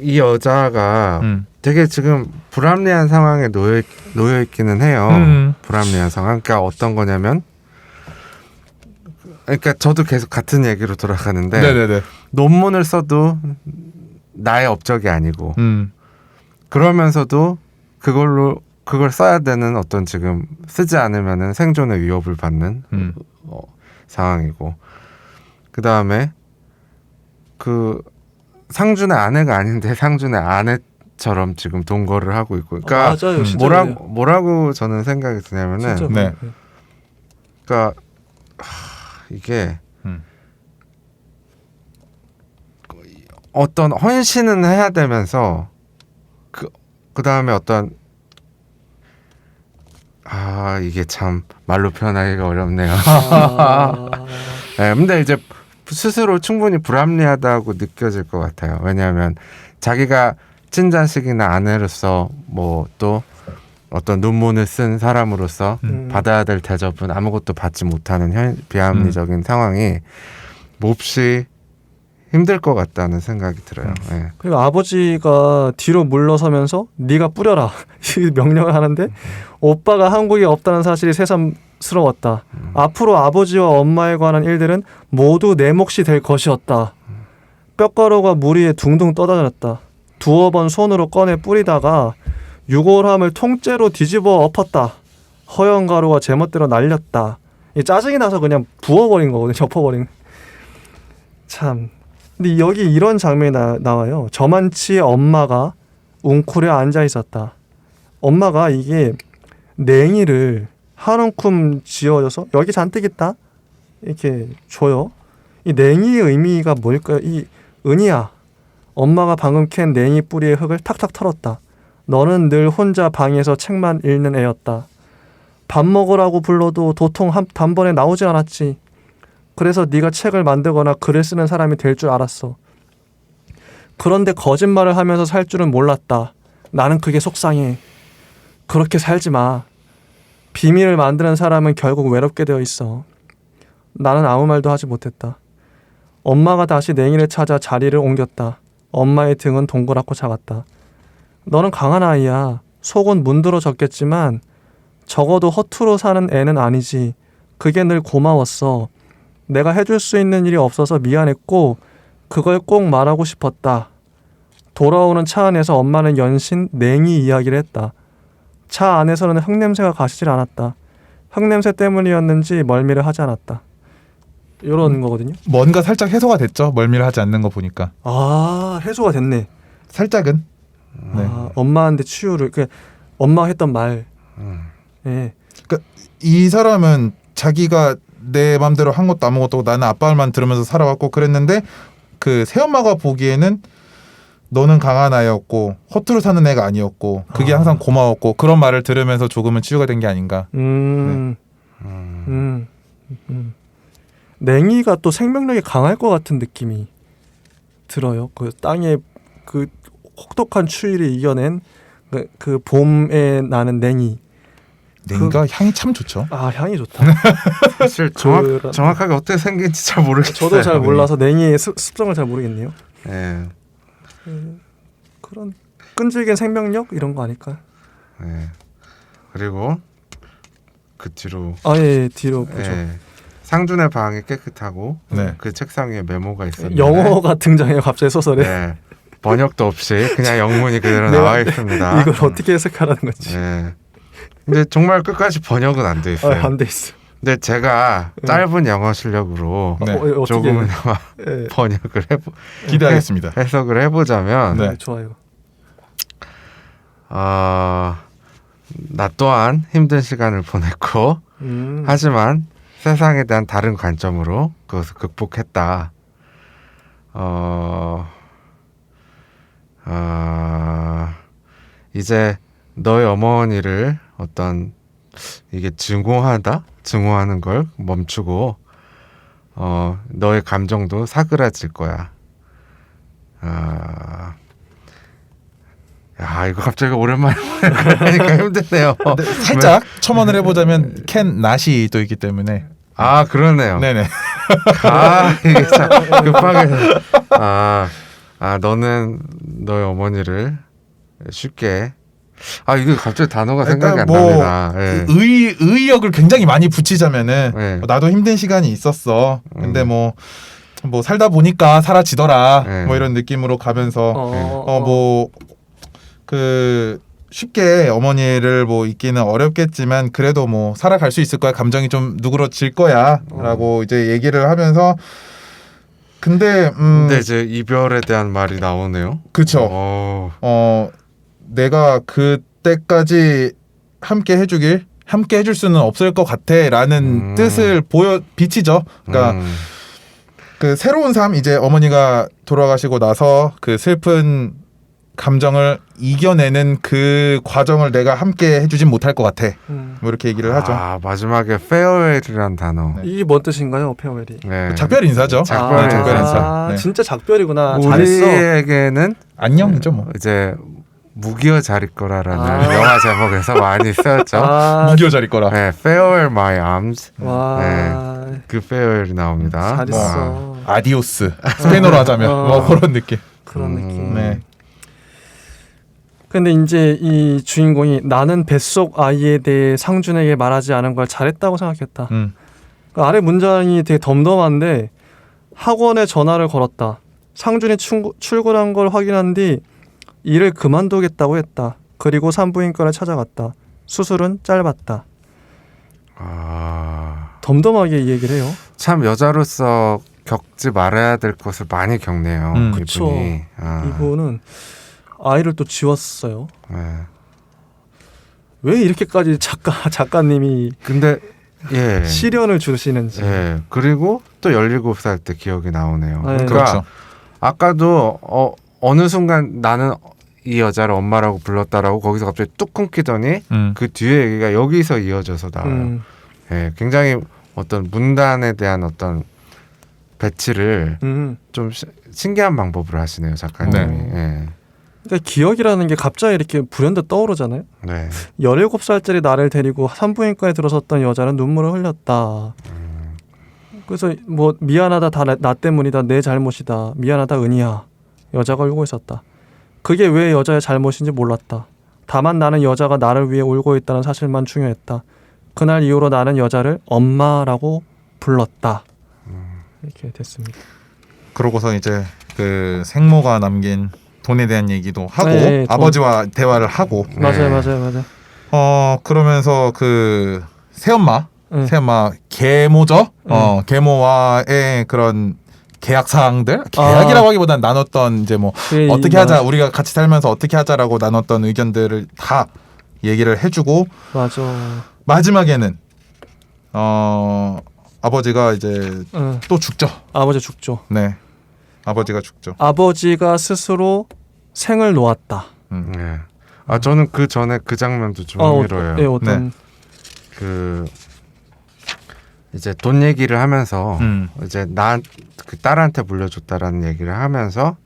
이 여자가 되게 지금 불합리한 상황에 놓여 있기는 해요. 불합리한 상황. 그러니까 어떤 거냐면 그러니까 저도 계속 같은 얘기로 돌아가는데 네네네. 논문을 써도 나의 업적이 아니고 그러면서도 그걸 써야 되는 어떤 지금 쓰지 않으면은 생존의 위협을 받는 상황이고 그 다음에 그 상준의 아내가 아닌데 상준의 아내처럼 지금 동거를 하고 있고 그러니까 맞아요, 뭐라고 저는 생각이 드냐면은 진짜 네. 그러니까 이게 어떤 헌신은 해야 되면서 그 다음에 어떤 이게 참 말로 표현하기가 어렵네요. 네, 근데 이제 스스로 충분히 불합리하다고 느껴질 것 같아요. 왜냐하면 자기가 친자식이나 아내로서 뭐 또 어떤 논문을 쓴 사람으로서 받아야 될 대접은 아무것도 받지 못하는 비합리적인 상황이 몹시 힘들 것 같다는 생각이 들어요. 네. 그리고 아버지가 뒤로 물러서면서 네가 뿌려라 이 명령을 하는데 오빠가 한국에 없다는 사실이 새삼스러웠다. 앞으로 아버지와 엄마에 관한 일들은 모두 내 몫이 될 것이었다. 뼈가루가 물 위에 둥둥 떠다녔다. 두어 번 손으로 꺼내 뿌리다가 유골함을 통째로 뒤집어 엎었다. 허연 가루가 제멋대로 날렸다. 짜증이 나서 그냥 부어버린 거거든요. 덮어버린. 참. 근데 여기 이런 장면이 나와요. 저만치의 엄마가 웅크려 앉아 있었다. 엄마가 이게 냉이를 한 움큼 지어줘서 여기 잔뜩 있다 이렇게 줘요. 이 냉이의 의미가 뭘까요? 이 은희야, 엄마가 방금 캔 냉이 뿌리의 흙을 탁탁 털었다. 너는 늘 혼자 방에서 책만 읽는 애였다. 밥 먹으라고 불러도 도통 단번에 나오지 않았지. 그래서 네가 책을 만들거나 글을 쓰는 사람이 될 줄 알았어. 그런데 거짓말을 하면서 살 줄은 몰랐다. 나는 그게 속상해. 그렇게 살지 마. 비밀을 만드는 사람은 결국 외롭게 되어 있어. 나는 아무 말도 하지 못했다. 엄마가 다시 냉이를 찾아 자리를 옮겼다. 엄마의 등은 동그랗고 작았다. 너는 강한 아이야. 속은 문드러졌겠지만 적어도 허투루 사는 애는 아니지. 그게 늘 고마웠어. 내가 해줄 수 있는 일이 없어서 미안했고 그걸 꼭 말하고 싶었다. 돌아오는 차 안에서 엄마는 연신 냉이 이야기를 했다. 차 안에서는 흙냄새가 가시질 않았다. 흙냄새 때문이었는지 멀미를 하지 않았다. 이런 거거든요. 뭔가 살짝 해소가 됐죠. 멀미를 하지 않는 거 보니까. 아, 해소가 됐네. 살짝은. 네. 아, 엄마한테 치유를 엄마가 했던 말. 예. 이 사람은 자기가 내 맘대로 한 것도 아무것도 나는 아빠 말만 들으면서 살아왔고 그랬는데 그 새엄마가 보기에는 너는 강한 아이였고 허투루 사는 애가 아니었고 그게 항상 고마웠고 그런 말을 들으면서 조금은 치유가 된 게 아닌가. 냉이가 또 생명력이 강할 것 같은 느낌이 들어요. 그 땅의 그 혹독한 추위를 이겨낸 그 봄에 나는 냉이. 냉이가 향이 참 좋죠. 아, 향이 좋다. 사실 정확하게 어떻게 생긴지 잘 모르겠어요. 저도 잘 몰라서 냉이의 습성을 잘 모르겠네요. 네. 그런 끈질긴 생명력 이런 거 아닐까? 네. 그리고 그 뒤로 예, 뒤로 보죠. 네. 상준의 방이 깨끗하고 네. 그 책상 위에 메모가 있었는데 영어가 등장해요 갑자기 소설에. 네. 번역도 없이 그냥 영문이 그대로 네. 나와 있습니다. 이걸 어떻게 해석하라는 거지? 네. 근데 정말 끝까지 번역은 안 돼 있어요. 안 돼 있어. 근데 제가 짧은 영어 실력으로 네. 조금이나마 네. 번역을 기대하겠습니다. 해석을 해보자면 네. 좋아요. 나 또한 힘든 시간을 보냈고 하지만 세상에 대한 다른 관점으로 그것을 극복했다. 이제 너의 어머니를 어떤 이게 증오하는 걸 멈추고 너의 감정도 사그라질 거야. 야, 이거 갑자기 오랜만에 하니까 힘드네요. 살짝 첨언을 해보자면 캔 낫이 또 있기 때문에. 아, 그러네요. 네네. 이게 참 급하게. 너는 너의 어머니를 쉽게. 이게 갑자기 단어가 생각이 안 납니다. 네. 의역을 굉장히 많이 붙이자면은 네. 나도 힘든 시간이 있었어. 근데 뭐 살다 보니까 사라지더라. 네. 뭐 이런 느낌으로 가면서 그 쉽게 어머니를 뭐 잊기는 어렵겠지만 그래도 뭐 살아갈 수 있을 거야. 감정이 좀 누그러질 거야라고 이제 얘기를 하면서 근데 이제 이별에 대한 말이 나오네요. 그렇죠. 내가 그때까지 함께 해줄 수는 없을 것 같아라는 뜻을 비치죠. 그러니까 그 새로운 삶 이제 어머니가 돌아가시고 나서 그 슬픈 감정을 이겨내는 그 과정을 내가 함께 해주진 못할 것 같아. 뭐 이렇게 얘기를 하죠. 마지막에 페어웰이란 단어. 네. 이게 뭔 뜻인가요, 페어웰이? 네. 작별 인사죠. 작별 인사. 네. 진짜 작별이구나. 잘했어. 우리에게는 안녕이죠 뭐. 이제 무기여 자리 거라라는 영화 제목에서 많이 쓰였죠. 무기여 자리 거라. 네, Farewell My Arms. 와, 네, 그 페어웰이 나옵니다. 잘했어. 아디오스. 스페인어로 하자면 뭐 그런 느낌. 그런 느낌. 네. 근데 이제 이 주인공이 나는 뱃속 아이에 대해 상준에게 말하지 않은 걸 잘했다고 생각했다. 그 아래 문장이 되게 덤덤한데 학원에 전화를 걸었다. 상준이 출근한 걸 확인한 뒤 일을 그만두겠다고 했다. 그리고 산부인과를 찾아갔다. 수술은 짧았다. 덤덤하게 이 얘기를 해요. 참 여자로서 겪지 말아야 될 것을 많이 겪네요. 그렇죠. 이분은 아이를 또 지웠어요. 네. 왜 이렇게까지 작가님이 근데 예. 시련을 주시는지. 예. 그리고 또 17살 때 기억이 나오네요. 네. 그러니까 그렇죠. 아까도 어느 순간 나는 이 여자를 엄마라고 불렀다라고 거기서 갑자기 뚝 끊기더니 그 뒤에 얘기가 여기서 이어져서 나와요. 예. 굉장히 어떤 문단에 대한 어떤 배치를 좀 신기한 방법으로 하시네요, 작가님이. 네. 예. 그러니까 기억이라는 게 갑자기 이렇게 불현듯 떠오르잖아요. 네. 17살짜리 나를 데리고 산부인과에 들어섰던 여자는 눈물을 흘렸다. 그래서 뭐 미안하다 다 나 때문이다 내 잘못이다 미안하다 은희야 여자가 울고 있었다. 그게 왜 여자의 잘못인지 몰랐다. 다만 나는 여자가 나를 위해 울고 있다는 사실만 중요했다. 그날 이후로 나는 여자를 엄마라고 불렀다. 이렇게 됐습니다. 그러고서 이제 그 생모가 남긴 돈에 대한 얘기도 하고 네, 돈. 아버지와 대화를 하고 맞아요. 그러면서 그 새엄마 네. 새엄마 계모죠. 계모와의 그런 계약 사항들 아. 계약이라고 하기보다는 나눴던 이제 뭐 그 어떻게 하자 우리가 같이 살면서 어떻게 하자라고 나눴던 의견들을 다 얘기를 해주고 맞아. 마지막에는 아버지가 이제 응. 또 죽죠. 아버지 죽죠. 네, 아버지가 죽죠. 아버지가 스스로 생을 놓았다. 네. 아 저는 그 전에 그 장면도 좀 흥미로워요. 네, 어떤 그 이제 돈 얘기를 하면서 이제 나 그 딸한테 물려줬다라는 얘기를 하면서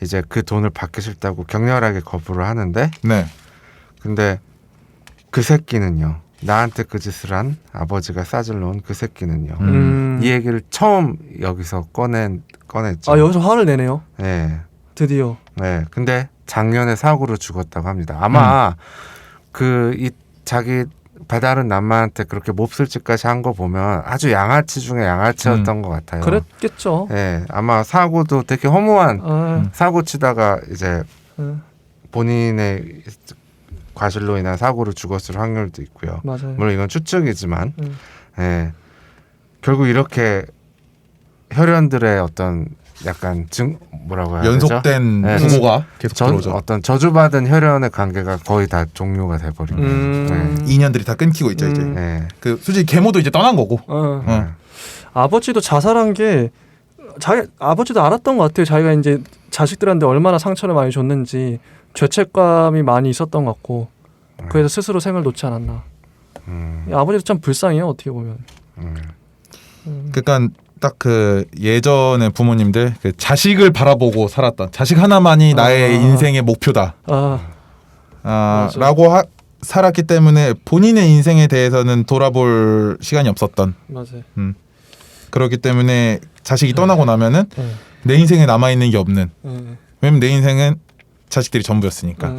이제 그 돈을 받기 싫다고 격렬하게 거부를 하는데 네, 근데 그 새끼는요 나한테 그 짓을 한 아버지가 싸질 놓은 그 새끼는요 이 얘기를 처음 여기서 꺼냈죠. 아 여기서 화를 내네요. 네, 드디어. 네. 근데 작년에 사고로 죽었다고 합니다. 아마 그 이 자기 배다른 남마한테 그렇게 몹쓸 짓까지 한 거 보면 아주 양아치 중에 양아치였던 것 같아요. 그랬겠죠. 네, 아마 사고도 되게 허무한 아, 사고 치다가 이제 응, 본인의 과실로 인한 사고로 죽었을 확률도 있고요. 맞아요. 물론 이건 추측이지만, 응. 예, 결국 이렇게 혈연들의 어떤 약간 뭐라고 해야 되죠? 연속된 네. 부모가 계속 들어오죠. 어떤 저주받은 혈연의 관계가 거의 다 종료가 돼버리고. 인연들이 다 끊기고 있죠 이제. 네. 그 솔직히 계모도 이제 떠난 거고. 네. 아버지도 자살한 게 자기 아버지도 알았던 것 같아요. 자기가 이제 자식들한테 얼마나 상처를 많이 줬는지 죄책감이 많이 있었던 것 같고 그래서 스스로 생을 놓지 않았나. 이 아버지도 참 불쌍해요 어떻게 보면. 그러니까 딱 그 예전의 부모님들 그 자식을 바라보고 살았던 자식 하나만이 나의 인생의 목표다. 맞아. 라고 살았기 때문에 본인의 인생에 대해서는 돌아볼 시간이 없었던. 맞아요. 그렇기 때문에 자식이 떠나고 나면은 네. 내 인생에 남아 있는 게 없는. 네. 왜냐면 내 인생은 자식들이 전부였으니까.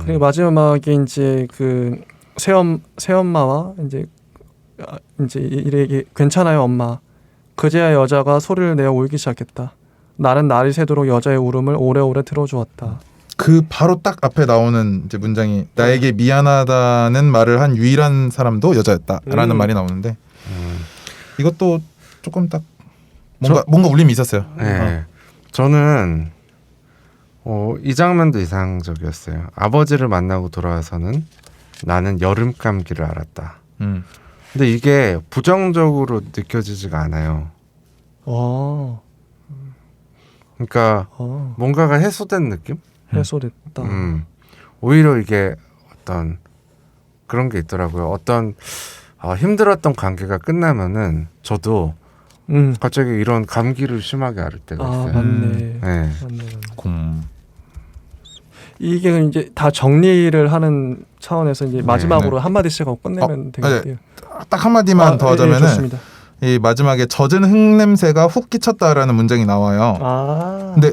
그리고 마지막에 이제 그 새엄마와 이제 이렇게 괜찮아요 엄마. 그제야 여자가 소리를 내어 울기 시작했다. 나는 날이 새도록 여자의 울음을 오래오래 들어주었다. 그 바로 딱 앞에 나오는 이제 문장이 나에게 미안하다는 말을 한 유일한 사람도 여자였다라는 말이 나오는데 이것도 조금 딱 뭔가 울림이 있었어요. 네. 저는 이 장면도 이상적이었어요. 아버지를 만나고 돌아와서는 나는 여름 감기를 앓았다. 근데 이게 부정적으로 느껴지지가 않아요. 그러니까 뭔가가 해소된 느낌? 해소됐다. 오히려 이게 어떤 그런 게 있더라고요. 어떤 힘들었던 관계가 끝나면은 저도 갑자기 이런 감기를 심하게 앓을 때가 있어요. 맞네. 네. 맞네. 이게 이제 다 정리를 하는 차원에서 이제 마지막으로 한마디씩 하고 끝내면 되겠네요. 딱 한마디만 더 하자면은 좋습니다. 이 마지막에 젖은 흙 냄새가 훅 끼쳤다라는 문장이 나와요. 근데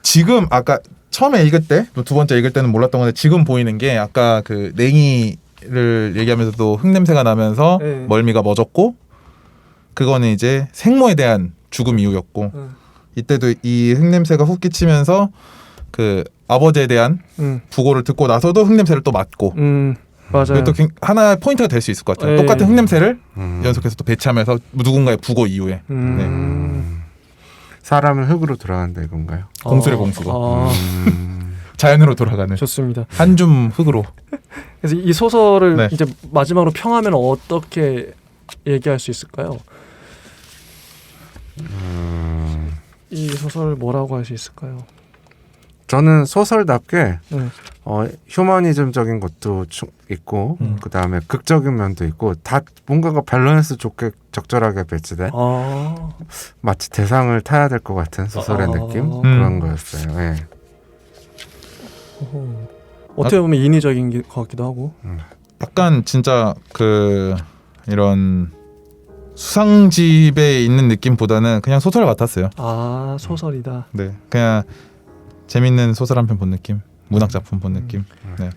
지금 아까 처음에 읽을 때, 두 번째 읽을 때는 몰랐던 건데 지금 보이는 게 아까 그 냉이를 얘기하면서도 흙 냄새가 나면서 멀미가 멎었고 그거는 이제 생모에 대한 죽음 이유였고 이때도 이 흙 냄새가 훅 끼치면서 그 아버지에 대한 부고를 듣고 나서도 흙 냄새를 또 맡고 맞아요. 또 하나의 포인트가 될 수 있을 것 같아요. 똑같은 흙 냄새를 연속해서 또 배치하면서 누군가의 부고 이후에 사람은 흙으로 돌아간다 이건가요? 공수래 공수가 자연으로 돌아가는 좋습니다. 한 줌 흙으로. 그래서 이 소설을 네. 이제 마지막으로 평하면 어떻게 얘기할 수 있을까요? 이 소설 뭐라고 할 수 있을까요? 저는 소설답게 네. 휴머니즘적인 것도 있고 그 다음에 극적인 면도 있고 다 뭔가가 밸런스 좋게 적절하게 배치된 아, 마치 대상을 타야 될 것 같은 소설의 아. 느낌 그런 거였어요. 예. 어떻게 보면 인위적인 것 같기도 하고. 약간 진짜 그 이런 수상집에 있는 느낌보다는 그냥 소설 같았어요. 아, 소설이다. 네, 그냥 재밌는 소설 한 편 본 느낌, 문학 작품 본 느낌. 네.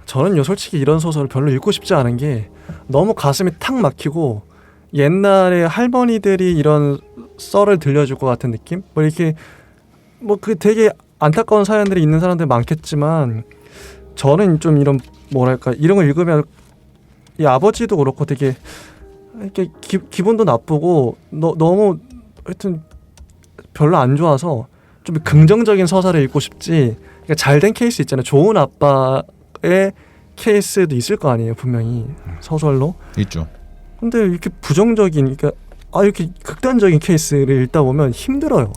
저는 솔직히 이런 소설을 별로 읽고 싶지 않은 게 너무 가슴이 탁 막히고 옛날에 할머니들이 이런 썰을 들려줄 것 같은 느낌? 뭐 이렇게 뭐 그 되게 안타까운 사연들이 있는 사람들 많겠지만 저는 좀 이런 뭐랄까 이런 걸 읽으면 이 아버지도 그렇고 되게 이렇게 기분도 나쁘고 너무 하여튼 별로 안 좋아서 좀 긍정적인 서사를 읽고 싶지. 그러니까 잘된 케이스 있잖아요. 좋은 아빠의 케이스도 있을 거 아니에요, 분명히 소설로. 있죠. 근데 이렇게 부정적인, 그러니까 이렇게 극단적인 케이스를 읽다 보면 힘들어요.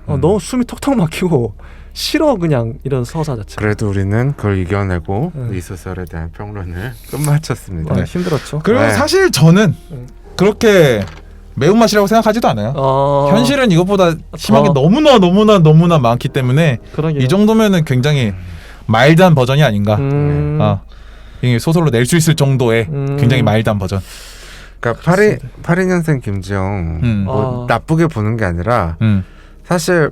너무 숨이 턱턱 막히고 싫어 그냥 이런 서사 자체. 그래도 우리는 그걸 이겨내고 네. 이 소설에 대한 평론을 끝마쳤습니다. 힘들었죠. 그리고 네. 사실 저는 그렇게 매운맛이라고 생각하지도 않아요. 현실은 이것보다 심한 게 너무나 많기 때문에 그러게요. 이 정도면은 굉장히 마일드한 버전이 아닌가. 이게 소설로 낼 수 있을 정도의 굉장히 마일드한 버전. 그러니까 82년생 김지영 뭐 나쁘게 보는 게 아니라 사실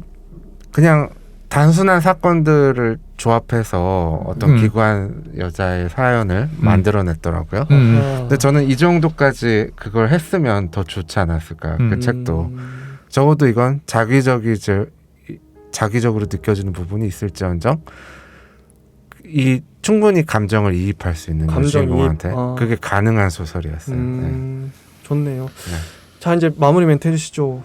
그냥 단순한 사건들을 조합해서 어떤 기관 여자의 사연을 만들어냈더라고요. 근데 저는 이 정도까지 그걸 했으면 더 좋지 않았을까. 그 책도 적어도 이건 자기적으로 느껴지는 부분이 있을지언정 이 충분히 감정을 이입할 수 있는 주인공한테 그게 가능한 소설이었어요. 좋네요. 네. 자 이제 마무리 멘트 해주시죠.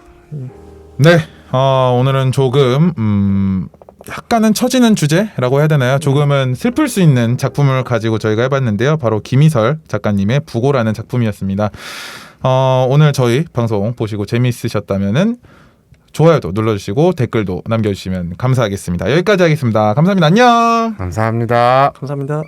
네, 오늘은 조금 약간은 처지는 주제라고 해야 되나요? 조금은 슬플 수 있는 작품을 가지고 저희가 해봤는데요. 바로 김희설 작가님의 부고라는 작품이었습니다. 오늘 저희 방송 보시고 재미있으셨다면은 좋아요도 눌러주시고 댓글도 남겨주시면 감사하겠습니다. 여기까지 하겠습니다. 감사합니다. 안녕. 감사합니다. 감사합니다.